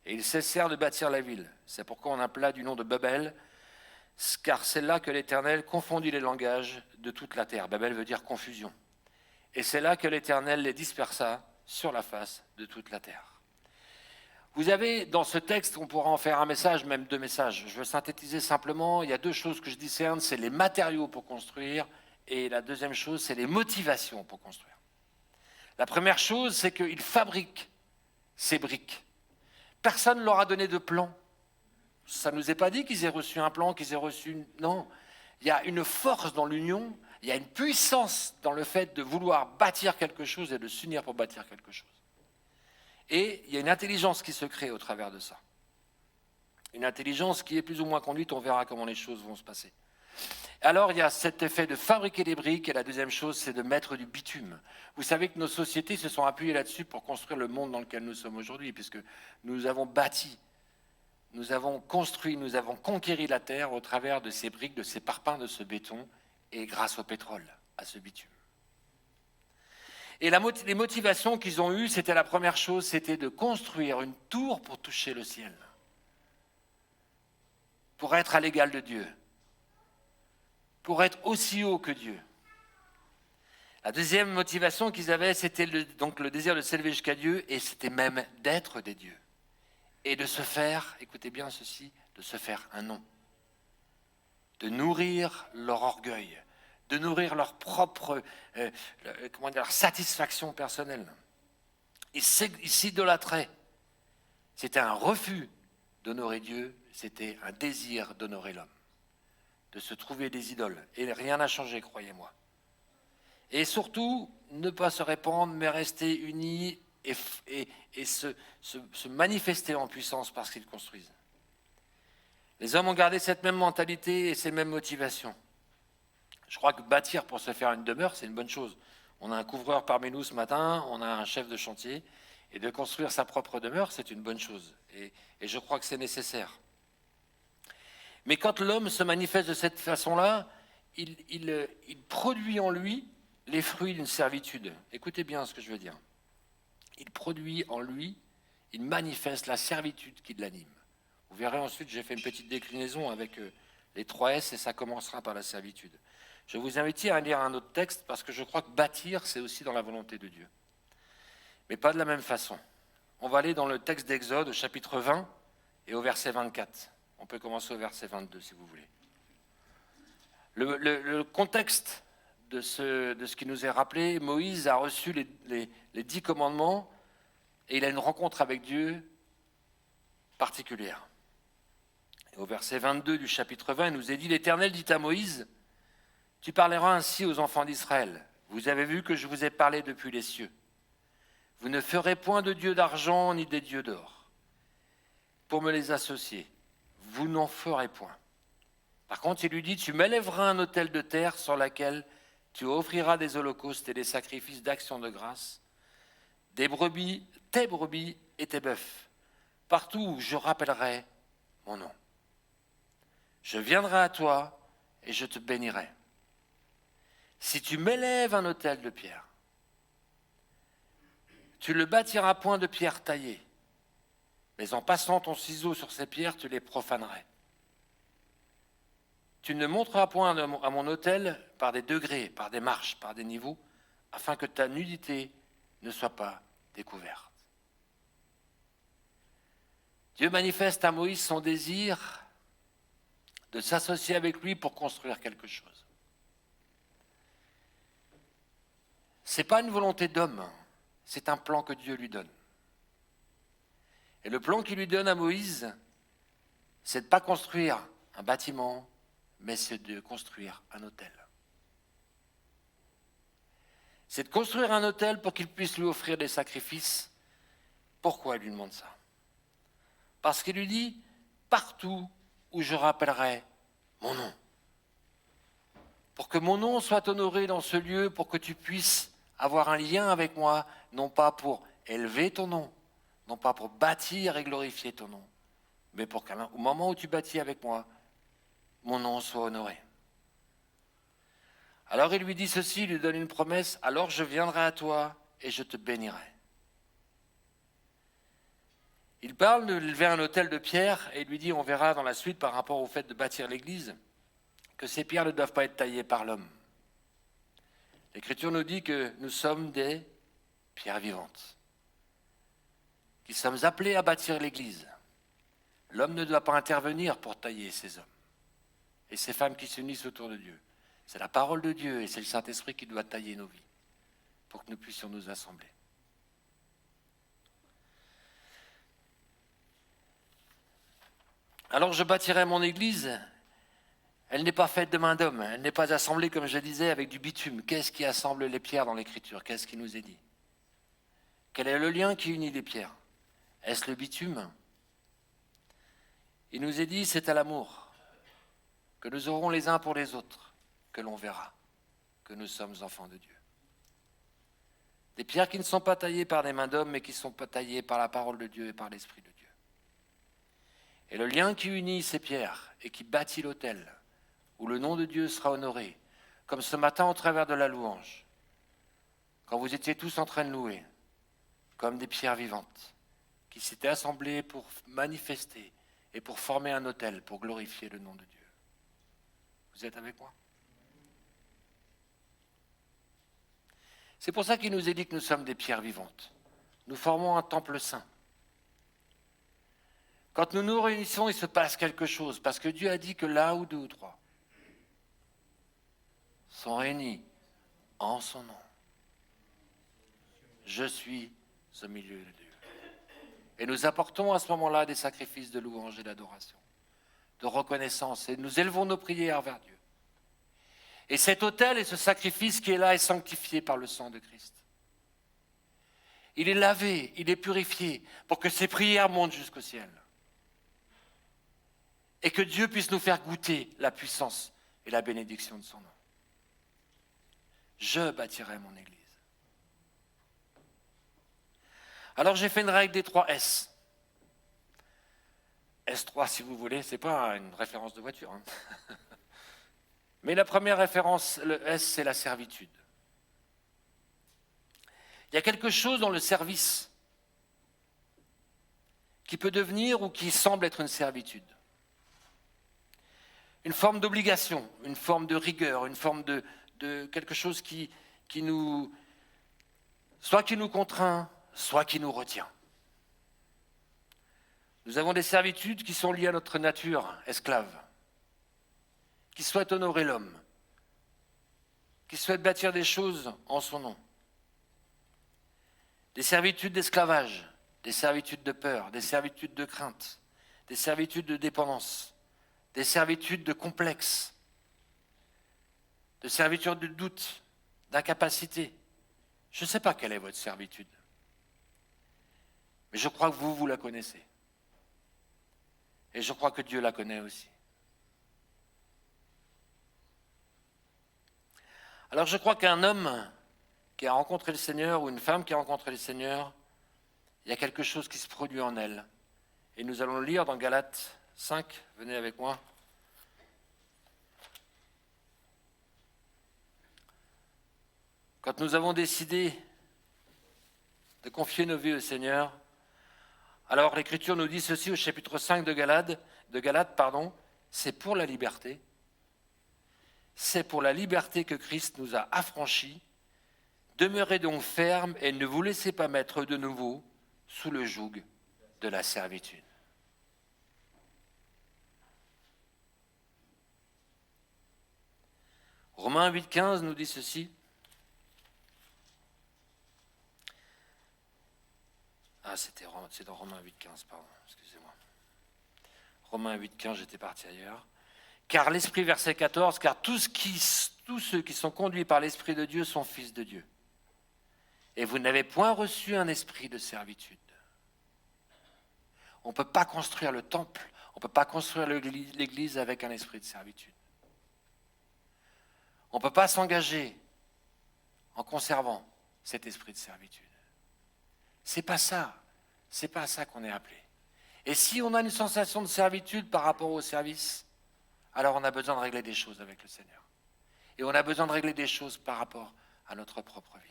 [SPEAKER 5] Et ils cessèrent de bâtir la ville. C'est pourquoi on appela du nom de Babel, car c'est là que l'Éternel confondit les langages de toute la terre. Babel veut dire confusion. Et c'est là que l'Éternel les dispersa sur la face de toute la terre. Vous avez dans ce texte, on pourra en faire un message, même deux messages. Je veux synthétiser simplement, il y a deux choses que je discerne, c'est les matériaux pour construire, et la deuxième chose, c'est les motivations pour construire. La première chose, c'est qu'ils fabriquent ces briques. Personne ne leur a donné de plan. Ça ne nous est pas dit qu'ils aient reçu un plan, qu'ils aient reçu... Non, il y a une force dans l'union, il y a une puissance dans le fait de vouloir bâtir quelque chose et de s'unir pour bâtir quelque chose. Et il y a une intelligence qui se crée au travers de ça. Une intelligence qui est plus ou moins conduite, on verra comment les choses vont se passer. Alors il y a cet effet de fabriquer des briques, et la deuxième chose, c'est de mettre du bitume. Vous savez que nos sociétés se sont appuyées là-dessus pour construire le monde dans lequel nous sommes aujourd'hui, puisque nous avons bâti, nous avons construit, nous avons conquéri la terre au travers de ces briques, de ces parpaings, de ce béton, et grâce au pétrole, à ce bitume. Et les motivations qu'ils ont eues, c'était la première chose, c'était de construire une tour pour toucher le ciel, pour être à l'égal de Dieu, pour être aussi haut que Dieu. La deuxième motivation qu'ils avaient, c'était donc le désir de s'élever jusqu'à Dieu, et c'était même d'être des dieux. Et de se faire, écoutez bien ceci, de se faire un nom, de nourrir leur orgueil, de nourrir leur propre leur satisfaction personnelle. Ils s'idolâtraient. C'était un refus d'honorer Dieu, c'était un désir d'honorer l'homme, de se trouver des idoles. Et rien n'a changé, croyez-moi. Et surtout, ne pas se répandre, mais rester unis et se manifester en puissance parce qu'ils construisent. Les hommes ont gardé cette même mentalité et ces mêmes motivations. Je crois que bâtir pour se faire une demeure, c'est une bonne chose. On a un couvreur parmi nous ce matin, on a un chef de chantier, et de construire sa propre demeure, c'est une bonne chose. Et je crois que c'est nécessaire. Mais quand l'homme se manifeste de cette façon-là, il produit en lui les fruits d'une servitude. Écoutez bien ce que je veux dire. Il produit en lui, il manifeste la servitude qui l'anime. Vous verrez ensuite, j'ai fait une petite déclinaison avec les 3 S, et ça commencera par la servitude. Je vous invite à lire un autre texte, parce que je crois que bâtir, c'est aussi dans la volonté de Dieu. Mais pas de la même façon. On va aller dans le texte d'Exode, au chapitre 20, et au verset 24. On peut commencer au verset 22, si vous voulez. Le contexte de ce qui nous est rappelé, Moïse a reçu les 10 commandements, et il a une rencontre avec Dieu particulière. Et au verset 22 du chapitre 20, il nous est dit, « L'Éternel dit à Moïse, tu parleras ainsi aux enfants d'Israël. Vous avez vu que je vous ai parlé depuis les cieux. Vous ne ferez point de dieux d'argent ni des dieux d'or pour me les associer. Vous n'en ferez point. Par contre, il lui dit, tu m'élèveras un autel de terre sur laquelle tu offriras des holocaustes et des sacrifices d'action de grâce, tes brebis et tes bœufs, partout où je rappellerai mon nom. Je viendrai à toi et je te bénirai. Si tu m'élèves un autel de pierre, tu le bâtiras point de pierre taillée, mais en passant ton ciseau sur ces pierres, tu les profanerais. Tu ne monteras point à mon autel par des degrés, par des marches, par des niveaux, afin que ta nudité ne soit pas découverte. Dieu manifeste à Moïse son désir de s'associer avec lui pour construire quelque chose. Ce n'est pas une volonté d'homme, c'est un plan que Dieu lui donne. Et le plan qu'il lui donne à Moïse, c'est de ne pas construire un bâtiment, mais c'est de construire un autel. C'est de construire un autel pour qu'il puisse lui offrir des sacrifices. Pourquoi il lui demande ça? Parce qu'il lui dit, partout où je rappellerai mon nom, pour que mon nom soit honoré dans ce lieu, pour que tu puisses avoir un lien avec moi, non pas pour élever ton nom, non pas pour bâtir et glorifier ton nom, mais pour qu'au moment où tu bâtis avec moi, mon nom soit honoré. Alors il lui dit ceci, il lui donne une promesse, alors je viendrai à toi et je te bénirai. Il parle de lever un autel de pierre et il lui dit, on verra dans la suite par rapport au fait de bâtir l'église, que ces pierres ne doivent pas être taillées par l'homme. L'Écriture nous dit que nous sommes des pierres vivantes, qui sommes appelés à bâtir l'église. L'homme ne doit pas intervenir pour tailler ces hommes et ces femmes qui s'unissent autour de Dieu. C'est la parole de Dieu et c'est le Saint-Esprit qui doit tailler nos vies pour que nous puissions nous assembler. Alors je bâtirai mon église. Elle n'est pas faite de main d'homme, elle n'est pas assemblée, comme je disais, avec du bitume. Qu'est-ce qui assemble les pierres dans l'Écriture? Qu'est-ce qui nous est dit? Quel est le lien qui unit les pierres? Est-ce le bitume? Il nous est dit, c'est à l'amour que nous aurons les uns pour les autres, que l'on verra que nous sommes enfants de Dieu. Des pierres qui ne sont pas taillées par des mains d'hommes, mais qui sont pas taillées par la parole de Dieu et par l'Esprit de Dieu. Et le lien qui unit ces pierres et qui bâtit l'autel, où le nom de Dieu sera honoré, comme ce matin au travers de la louange, quand vous étiez tous en train de louer, comme des pierres vivantes, qui s'étaient assemblées pour manifester et pour former un autel, pour glorifier le nom de Dieu. Vous êtes avec moi? C'est pour ça qu'il nous est dit que nous sommes des pierres vivantes. Nous formons un temple saint. Quand nous nous réunissons, il se passe quelque chose, parce que Dieu a dit que là où deux ou trois sont réunis en son nom, je suis au milieu de Dieu. Et nous apportons à ce moment-là des sacrifices de louange et d'adoration, de reconnaissance, et nous élevons nos prières vers Dieu. Et cet autel et ce sacrifice qui est là est sanctifié par le sang de Christ. Il est lavé, il est purifié pour que ces prières montent jusqu'au ciel. Et que Dieu puisse nous faire goûter la puissance et la bénédiction de son nom. Je bâtirai mon église. Alors j'ai fait une règle des 3 S. S3 si vous voulez, c'est pas une référence de voiture. Hein. Mais la première référence, le S, c'est la servitude. Il y a quelque chose dans le service qui peut devenir ou qui semble être une servitude. Une forme d'obligation, une forme de rigueur, une forme de quelque chose qui nous, soit qui nous contraint, soit qui nous retient. Nous avons des servitudes qui sont liées à notre nature esclave, qui souhaitent honorer l'homme, qui souhaitent bâtir des choses en son nom. Des servitudes d'esclavage, des servitudes de peur, des servitudes de crainte, des servitudes de dépendance, des servitudes de complexe, de servitude de doute, d'incapacité. Je ne sais pas quelle est votre servitude, mais je crois que vous la connaissez. Et je crois que Dieu la connaît aussi. Alors je crois qu'un homme qui a rencontré le Seigneur ou une femme qui a rencontré le Seigneur, il y a quelque chose qui se produit en elle. Et nous allons le lire dans Galates 5, venez avec moi. Quand nous avons décidé de confier nos vies au Seigneur, alors l'Écriture nous dit ceci au chapitre 5 de Galates, c'est pour la liberté. C'est pour la liberté que Christ nous a affranchis. Demeurez donc fermes et ne vous laissez pas mettre de nouveau sous le joug de la servitude. Romains 8,15 nous dit ceci. Ah, c'est dans Romains 8,15, pardon, excusez-moi. Romains 8,15, j'étais parti ailleurs. Car l'Esprit, verset 14, car tous ceux qui sont conduits par l'Esprit de Dieu sont fils de Dieu. Et vous n'avez point reçu un esprit de servitude. On ne peut pas construire le temple, on ne peut pas construire l'Église avec un esprit de servitude. On ne peut pas s'engager en conservant cet esprit de servitude. C'est pas ça qu'on est appelé. Et si on a une sensation de servitude par rapport au service, alors on a besoin de régler des choses avec le Seigneur. Et on a besoin de régler des choses par rapport à notre propre vie.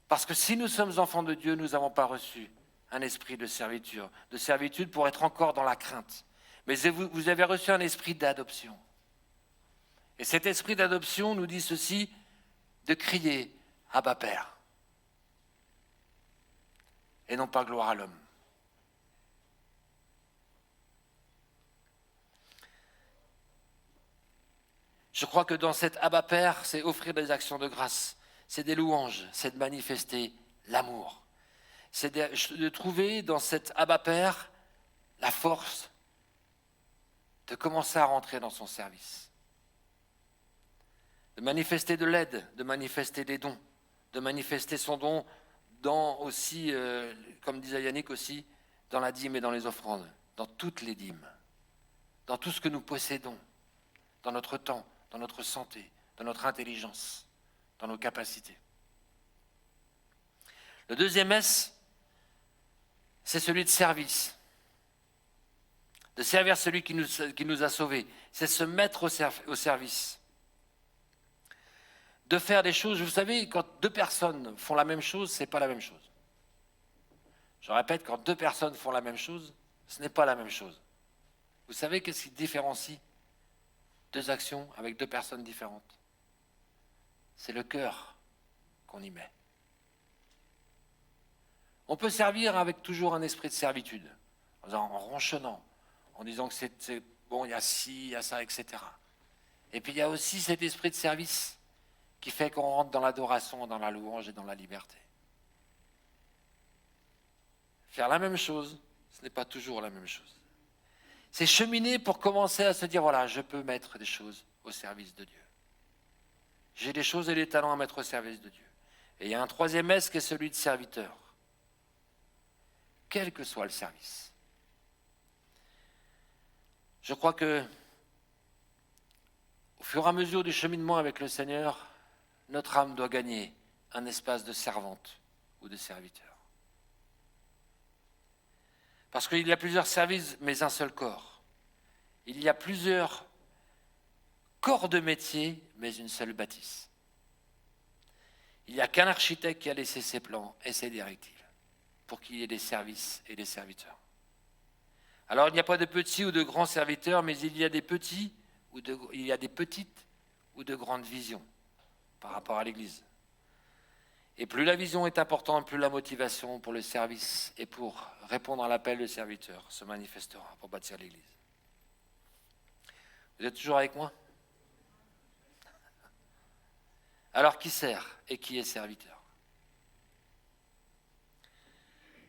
[SPEAKER 5] Parce que si nous sommes enfants de Dieu, nous n'avons pas reçu un esprit de servitude pour être encore dans la crainte. Mais vous avez reçu un esprit d'adoption. Et cet esprit d'adoption nous dit ceci, de crier « Abba Père » et non pas gloire à l'homme. Je crois que dans cet Abba Père, c'est offrir des actions de grâce, c'est des louanges, c'est de manifester l'amour. C'est de trouver dans cet Abba Père la force de commencer à rentrer dans son service. De manifester de l'aide, de manifester des dons, de manifester son don dans aussi, comme disait Yannick aussi, dans la dîme et dans les offrandes, dans toutes les dîmes, dans tout ce que nous possédons, dans notre temps, dans notre santé, dans notre intelligence, dans nos capacités. Le deuxième S, c'est celui de service. De servir celui qui nous a sauvés. C'est se mettre au service. De faire des choses, vous savez, quand deux personnes font la même chose, ce n'est pas la même chose. Je répète, quand deux personnes font la même chose, ce n'est pas la même chose. Vous savez qu'est-ce qui différencie deux actions avec deux personnes différentes? C'est le cœur qu'on y met. On peut servir avec toujours un esprit de servitude, en ronchonnant, en disant que c'est bon, il y a ci, il y a ça, etc. Et puis il y a aussi cet esprit de service qui fait qu'on rentre dans l'adoration, dans la louange et dans la liberté. Faire la même chose, ce n'est pas toujours la même chose. C'est cheminer pour commencer à se dire, voilà, je peux mettre des choses au service de Dieu. J'ai des choses et des talents à mettre au service de Dieu. Et il y a un troisième S qui est celui de serviteur. Quel que soit le service. Je crois que, au fur et à mesure du cheminement avec le Seigneur, notre âme doit gagner un espace de servante ou de serviteur. Parce qu'il y a plusieurs services, mais un seul corps. Il y a plusieurs corps de métier, mais une seule bâtisse. Il n'y a qu'un architecte qui a laissé ses plans et ses directives pour qu'il y ait des services et des serviteurs. Alors il n'y a pas de petits ou de grands serviteurs, mais il y a des petits il y a des petites ou de grandes visions par rapport à l'Église. Et plus la vision est importante, plus la motivation pour le service et pour répondre à l'appel de serviteur se manifestera pour bâtir l'Église. Vous êtes toujours avec moi? Alors qui sert et qui est serviteur?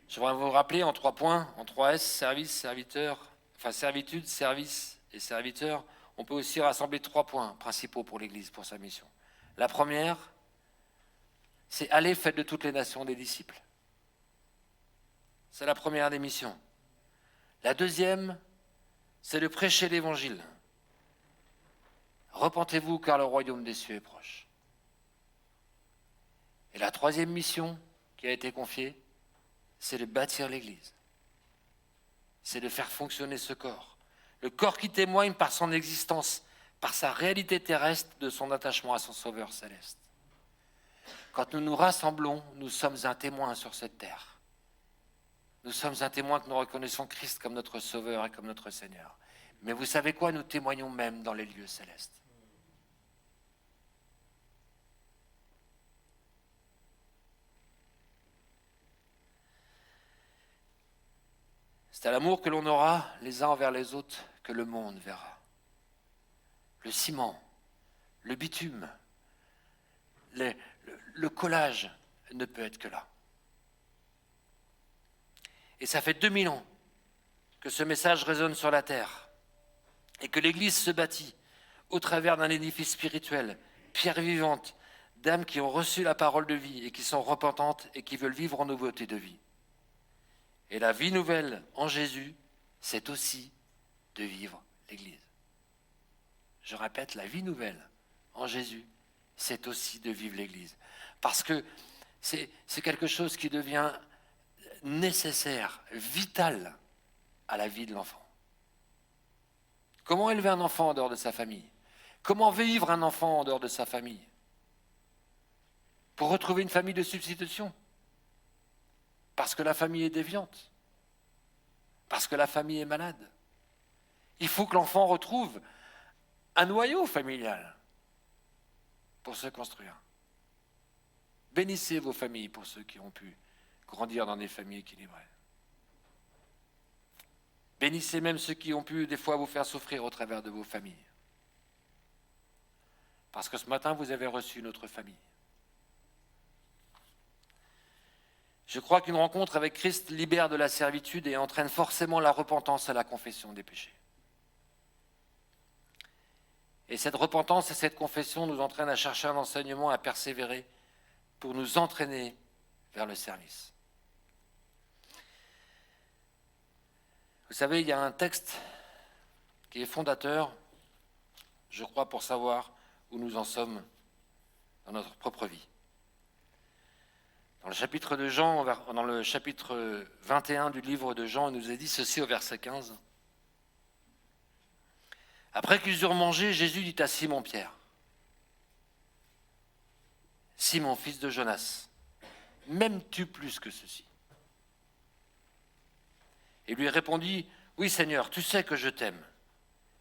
[SPEAKER 5] Je voudrais vous rappeler en 3 points, en 3 S, service, serviteur, enfin servitude, service et serviteur. On peut aussi rassembler 3 points principaux pour l'Église, pour sa mission. La première, c'est aller, faites de toutes les nations des disciples. C'est la première des missions. La deuxième, c'est de prêcher l'Évangile. Repentez-vous car le royaume des cieux est proche. Et la troisième mission qui a été confiée, c'est de bâtir l'Église. C'est de faire fonctionner ce corps. Le corps qui témoigne par son existence, par sa réalité terrestre, de son attachement à son Sauveur céleste. Quand nous nous rassemblons, nous sommes un témoin sur cette terre. Nous sommes un témoin que nous reconnaissons Christ comme notre Sauveur et comme notre Seigneur. Mais vous savez quoi? Nous témoignons même dans les lieux célestes. C'est à l'amour que l'on aura les uns envers les autres que le monde verra. Le ciment, le bitume, le collage ne peut être que là. Et ça fait 2000 ans que ce message résonne sur la terre et que l'Église se bâtit au travers d'un édifice spirituel, pierre vivante, d'âmes qui ont reçu la parole de vie et qui sont repentantes et qui veulent vivre en nouveauté de vie. Et la vie nouvelle en Jésus, c'est aussi de vivre l'Église. Je répète, la vie nouvelle en Jésus, c'est aussi de vivre l'Église. Parce que c'est quelque chose qui devient nécessaire, vital à la vie de l'enfant. Comment élever un enfant en dehors de sa famille? Comment vivre un enfant en dehors de sa famille? Pour retrouver une famille de substitution. Parce que la famille est déviante. Parce que la famille est malade. Il faut que l'enfant retrouve un noyau familial pour se construire. Bénissez vos familles pour ceux qui ont pu grandir dans des familles équilibrées. Bénissez même ceux qui ont pu des fois vous faire souffrir au travers de vos familles. Parce que ce matin, vous avez reçu une autre famille. Je crois qu'une rencontre avec Christ libère de la servitude et entraîne forcément la repentance et la confession des péchés. Et cette repentance et cette confession nous entraînent à chercher un enseignement, à persévérer pour nous entraîner vers le service. Vous savez, il y a un texte qui est fondateur, je crois, pour savoir où nous en sommes dans notre propre vie. Dans le chapitre de Jean, dans le chapitre 21 du livre de Jean, il nous est dit ceci au verset 15. Après qu'ils eurent mangé, Jésus dit à Simon-Pierre, « Simon, fils de Jonas, m'aimes-tu plus que ceci ?» Et lui répondit, « Oui, Seigneur, tu sais que je t'aime. »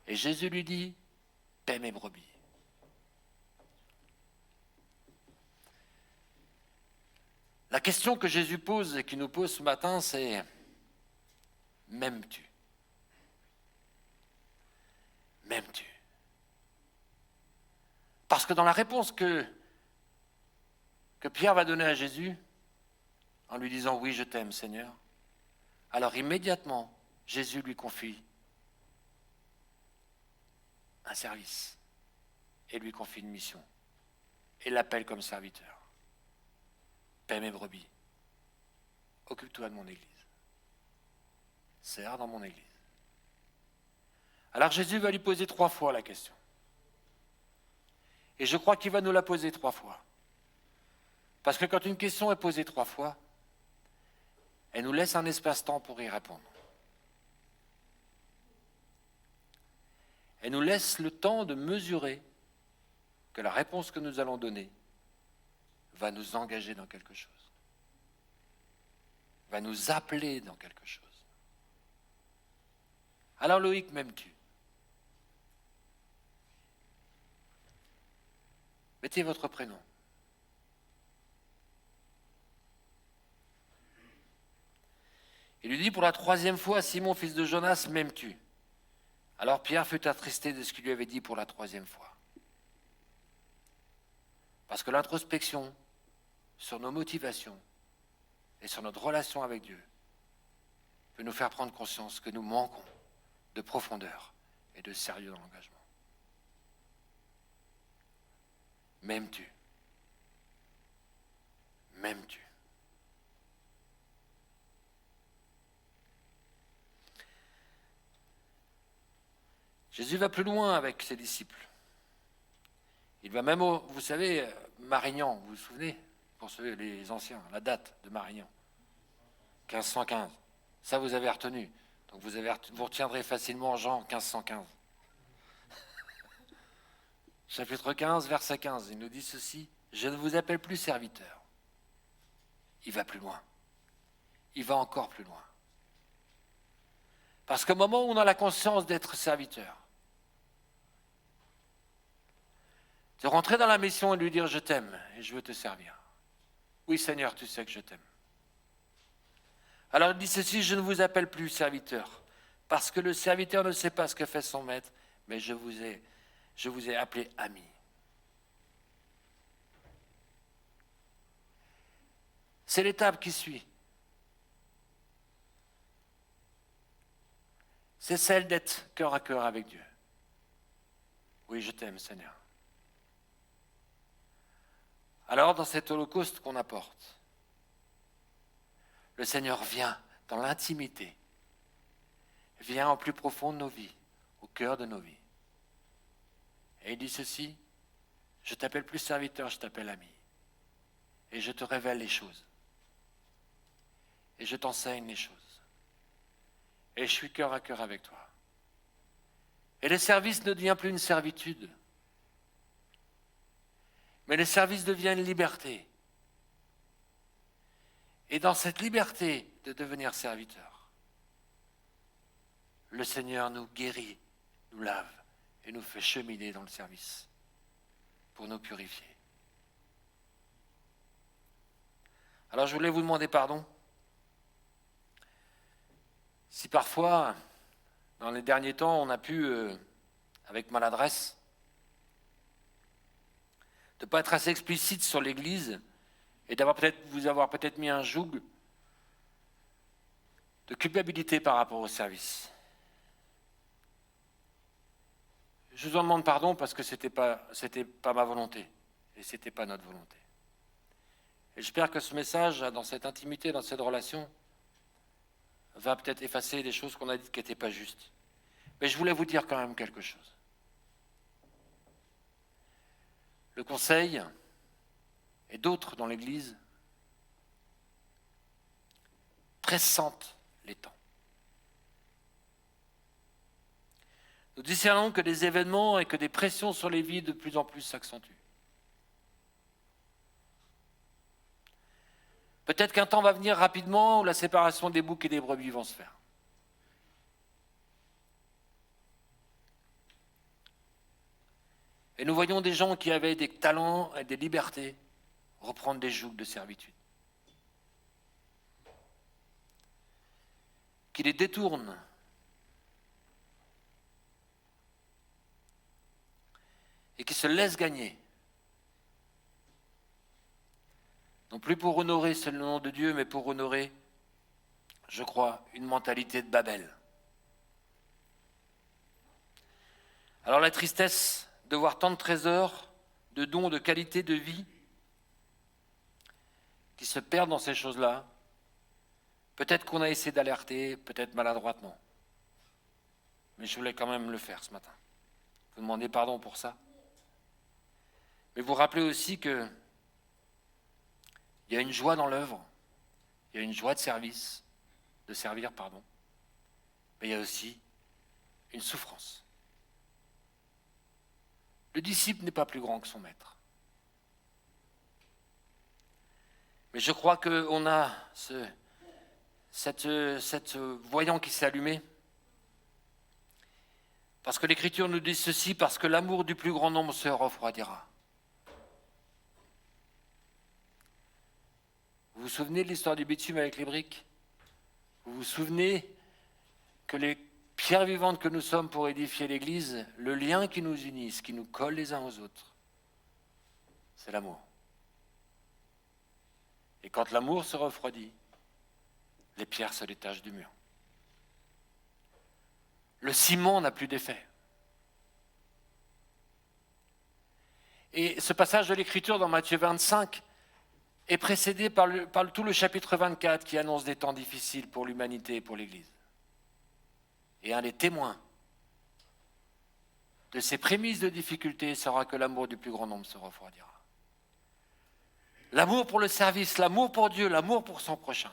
[SPEAKER 5] Et Jésus lui dit, « Paie mes brebis. » La question que Jésus pose et qu'il nous pose ce matin, c'est « M'aimes-tu » ? M'aimes-tu ? Parce que dans la réponse que Pierre va donner à Jésus, en lui disant « Oui, je t'aime, Seigneur », alors immédiatement, Jésus lui confie un service et lui confie une mission et l'appelle comme serviteur. Paie mes brebis, occupe-toi de mon église, sers dans mon église. Alors Jésus va lui poser 3 fois la question. Et je crois qu'il va nous la poser 3 fois. Parce que quand une question est posée 3 fois, elle nous laisse un espace-temps pour y répondre. Elle nous laisse le temps de mesurer que la réponse que nous allons donner va nous engager dans quelque chose, va nous appeler dans quelque chose. Alors Loïc, m'aimes-tu ? Mettez votre prénom. Il lui dit pour la 3e fois, Simon, fils de Jonas, m'aimes-tu ? Alors Pierre fut attristé de ce qu'il lui avait dit pour la 3e fois. Parce que l'introspection sur nos motivations et sur notre relation avec Dieu peut nous faire prendre conscience que nous manquons de profondeur et de sérieux dans l'engagement. M'aimes-tu ? M'aimes-tu ? Jésus va plus loin avec ses disciples. Il va même au, vous savez, Marignan, vous vous souvenez, pour ceux, les anciens, la date de Marignan, 1515. Ça, vous avez retenu. Donc vous retiendrez facilement Jean 1515. Chapitre 15, verset 15, il nous dit ceci, « Je ne vous appelle plus serviteur. » Il va plus loin. Il va encore plus loin. Parce qu'au moment où on a la conscience d'être serviteur, de rentrer dans la mission et de lui dire « Je t'aime et je veux te servir. » Oui, Seigneur, tu sais que je t'aime. Alors il dit ceci, « Je ne vous appelle plus serviteur, parce que le serviteur ne sait pas ce que fait son maître, mais je vous ai appelé ami. » C'est l'étape qui suit. c'est celle d'être cœur à cœur avec Dieu. Oui, je t'aime, Seigneur. Alors, dans cet holocauste qu'on apporte, le Seigneur vient dans l'intimité, vient au plus profond de nos vies, au cœur de nos vies. Et il dit ceci, je t'appelle plus serviteur, je t'appelle ami. Et je te révèle les choses. Et je t'enseigne les choses. Et je suis cœur à cœur avec toi. Et le service ne devient plus une servitude. Mais le service devient une liberté. Et dans cette liberté de devenir serviteur, le Seigneur nous guérit, nous lave et nous fait cheminer dans le service pour nous purifier. Alors je voulais vous demander pardon si parfois, dans les derniers temps, on a pu, avec maladresse, de ne pas être assez explicite sur l'Église et vous avoir peut-être mis un joug de culpabilité par rapport au service. Je vous en demande pardon parce que c'était pas ma volonté et c'était pas notre volonté. Et j'espère que ce message, dans cette intimité, dans cette relation, va peut-être effacer des choses qu'on a dites qui n'étaient pas justes. Mais je voulais vous dire quand même quelque chose. Le Conseil et d'autres dans l'Église pressentent les temps. Nous discernons que des événements et que des pressions sur les vies de plus en plus s'accentuent. Peut-être qu'un temps va venir rapidement où la séparation des boucs et des brebis vont se faire. Et nous voyons des gens qui avaient des talents et des libertés reprendre des jougs de servitude. Qui les détournent. Et qui se laissent gagner. Non plus pour honorer seul le nom de Dieu, mais pour honorer, je crois, une mentalité de Babel. Alors la tristesse de voir tant de trésors, de dons, de qualité de vie qui se perdent dans ces choses-là, peut-être qu'on a essayé d'alerter, peut-être maladroitement. Mais je voulais quand même le faire ce matin. Vous demandez pardon pour ça. Mais vous rappelez aussi que il y a une joie dans l'œuvre, il y a une joie de servir, mais il y a aussi une souffrance. Le disciple n'est pas plus grand que son maître. Mais je crois qu'on a cette voyant qui s'est allumé, parce que l'Écriture nous dit ceci, parce que l'amour du plus grand nombre se refroidira. Vous vous souvenez de l'histoire du bitume avec les briques? Vous vous souvenez que les pierres vivantes que nous sommes pour édifier l'Église, le lien qui nous unit, ce qui nous colle les uns aux autres, c'est l'amour. Et quand l'amour se refroidit, les pierres se détachent du mur. Le ciment n'a plus d'effet. Et ce passage de l'Écriture dans Matthieu 25 est précédé par tout le chapitre 24 qui annonce des temps difficiles pour l'humanité et pour l'Église. Et un des témoins de ces prémices de difficulté sera que l'amour du plus grand nombre se refroidira. L'amour pour le service, l'amour pour Dieu, l'amour pour son prochain.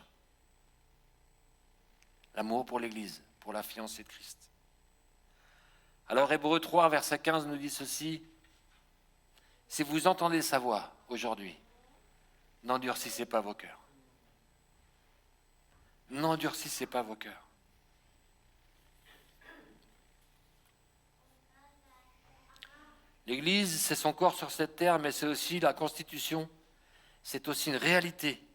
[SPEAKER 5] L'amour pour l'Église, pour la fiancée de Christ. Alors Hébreux 3, verset 15 nous dit ceci. Si vous entendez sa voix aujourd'hui, n'endurcissez pas vos cœurs. N'endurcissez pas vos cœurs. L'Église, c'est son corps sur cette terre, mais c'est aussi la constitution, c'est aussi une réalité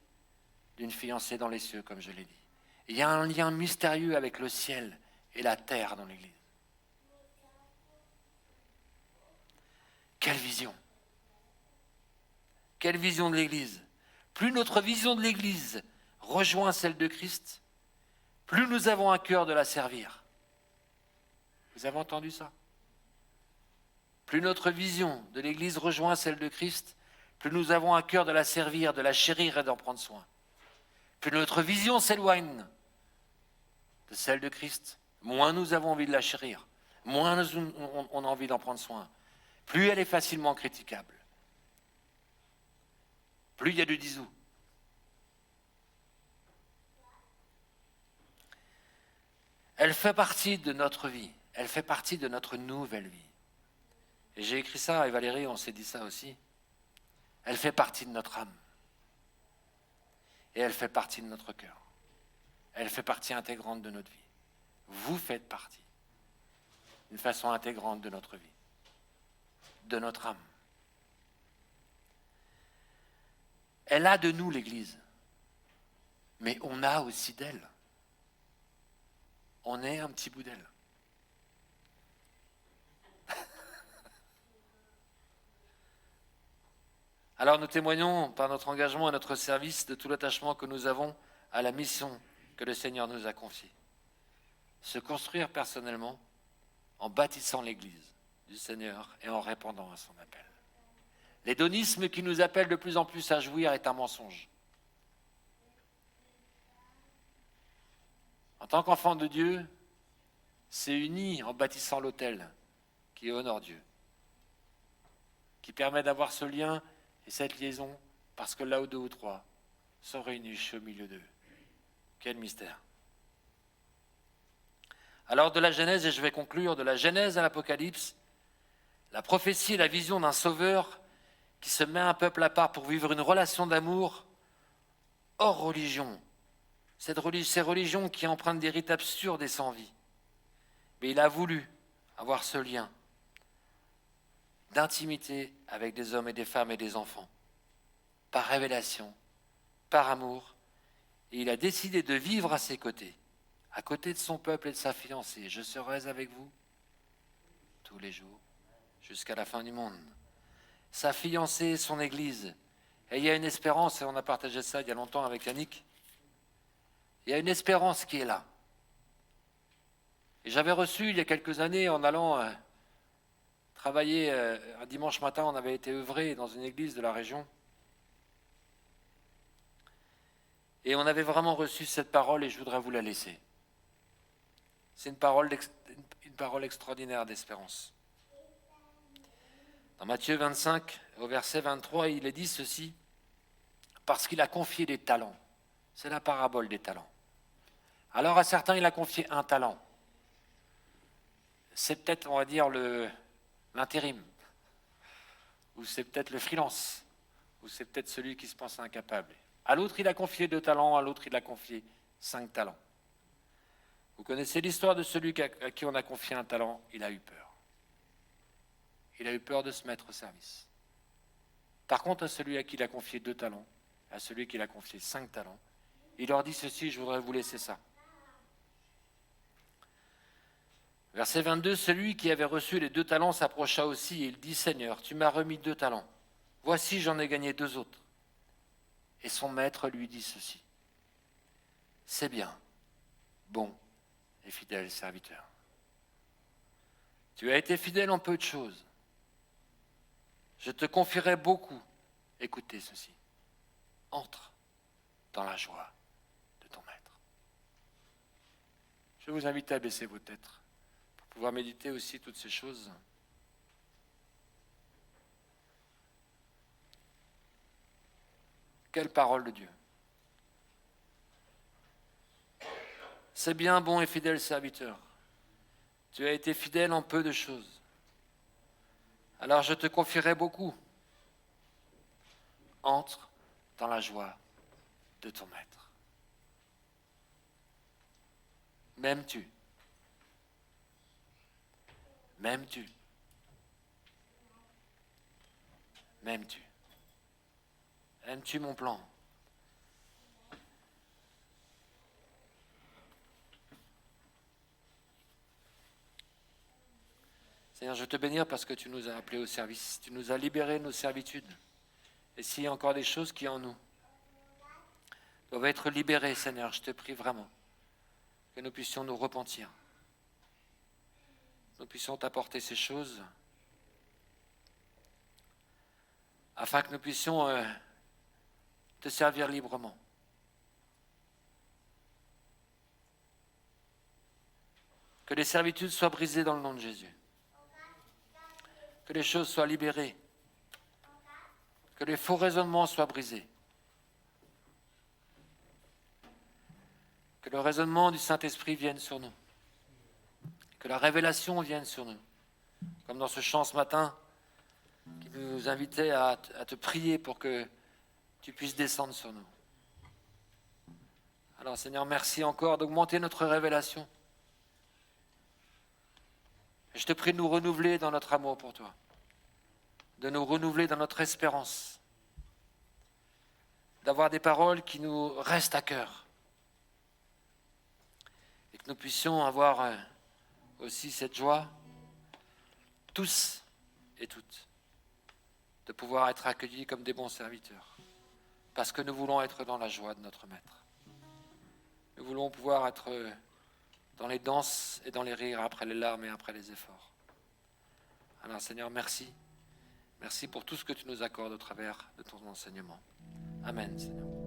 [SPEAKER 5] d'une fiancée dans les cieux, comme je l'ai dit. Il y a un lien mystérieux avec le ciel et la terre dans l'Église. Quelle vision! Quelle vision de l'Église! Plus notre vision de l'Église rejoint celle de Christ, plus nous avons un cœur de la servir. Vous avez entendu ça? Plus notre vision de l'Église rejoint celle de Christ, plus nous avons à cœur de la servir, de la chérir et d'en prendre soin. Plus notre vision s'éloigne de celle de Christ, moins nous avons envie de la chérir, moins on a envie d'en prendre soin, plus elle est facilement critiquable, plus il y a du disou. Elle fait partie de notre vie, elle fait partie de notre nouvelle vie. Et j'ai écrit ça, et Valérie, on s'est dit ça aussi. Elle fait partie de notre âme. Et elle fait partie de notre cœur. Elle fait partie intégrante de notre vie. Vous faites partie d'une façon intégrante de notre vie, de notre âme. Elle a de nous l'Église, mais on a aussi d'elle. On est un petit bout d'elle. Alors nous témoignons par notre engagement et notre service de tout l'attachement que nous avons à la mission que le Seigneur nous a confiée. Se construire personnellement en bâtissant l'Église du Seigneur et en répondant à son appel. L'hédonisme qui nous appelle de plus en plus à jouir est un mensonge. En tant qu'enfant de Dieu, c'est uni en bâtissant l'autel qui honore Dieu, qui permet d'avoir ce lien et cette liaison, parce que là où deux ou trois sont réunis, je suis au milieu d'eux. Quel mystère. Alors de la Genèse, et je vais conclure, de la Genèse à l'Apocalypse, la prophétie et la vision d'un sauveur qui se met un peuple à part pour vivre une relation d'amour hors religion. Ces religions qui empruntent des rites absurdes et sans vie. Mais il a voulu avoir ce lien d'intimité avec des hommes et des femmes et des enfants, par révélation, par amour, et il a décidé de vivre à ses côtés, à côté de son peuple et de sa fiancée. Je serai avec vous tous les jours, jusqu'à la fin du monde. Sa fiancée, son Église. Et il y a une espérance, et on a partagé ça il y a longtemps avec Yannick, il y a une espérance qui est là. Et j'avais reçu il y a quelques années, en allant travailler un dimanche matin, on avait été œuvré dans une église de la région. Et on avait vraiment reçu cette parole et je voudrais vous la laisser. C'est une parole extraordinaire d'espérance. Dans Matthieu 25, au verset 23, il est dit ceci, parce qu'il a confié des talents. C'est la parabole des talents. Alors à certains, il a confié un talent. C'est peut-être, on va dire, l'intérim, ou c'est peut-être le freelance, ou c'est peut-être celui qui se pense incapable. À l'autre, il a confié 2 talents, à l'autre, il a confié 5 talents. Vous connaissez l'histoire de celui à qui on a confié un talent, il a eu peur. Il a eu peur de se mettre au service. Par contre, à celui à qui il a confié 2 talents, à celui qui il a confié 5 talents, il leur dit ceci, je voudrais vous laisser ça. Verset 22, celui qui avait reçu les 2 talents s'approcha aussi et il dit, Seigneur, tu m'as remis 2 talents. Voici, j'en ai gagné 2 autres. Et son maître lui dit ceci. C'est bien, bon et fidèle serviteur. Tu as été fidèle en peu de choses. Je te confierai beaucoup. Écoutez ceci. Entre dans la joie de ton maître. Je vous invite à baisser vos têtes pour pouvoir méditer aussi toutes ces choses. Quelle parole de Dieu. C'est bien, bon et fidèle serviteur. Tu as été fidèle en peu de choses. Alors je te confierai beaucoup. Entre dans la joie de ton maître. M'aimes-tu? M'aimes-tu? M'aimes-tu? Aimes-tu mon plan? Seigneur, je veux te bénir parce que tu nous as appelés au service. Tu nous as libérés de nos servitudes. Et s'il y a encore des choses qui en nous doivent être libérées, Seigneur, je te prie vraiment que nous puissions nous repentir. nous puissions t'apporter ces choses, afin que nous puissions te servir librement. Que les servitudes soient brisées dans le nom de Jésus. Que les choses soient libérées. Que les faux raisonnements soient brisés. Que le raisonnement du Saint-Esprit vienne sur nous. Que la révélation vienne sur nous. Comme dans ce chant ce matin, qui nous invitait à te prier pour que tu puisses descendre sur nous. Alors Seigneur, merci encore d'augmenter notre révélation. Et je te prie de nous renouveler dans notre amour pour toi, de nous renouveler dans notre espérance, d'avoir des paroles qui nous restent à cœur et que nous puissions avoir aussi cette joie, tous et toutes, de pouvoir être accueillis comme des bons serviteurs, parce que nous voulons être dans la joie de notre Maître. Nous voulons pouvoir être dans les danses et dans les rires, après les larmes et après les efforts. Alors Seigneur, merci. Merci pour tout ce que tu nous accordes au travers de ton enseignement. Amen, Seigneur.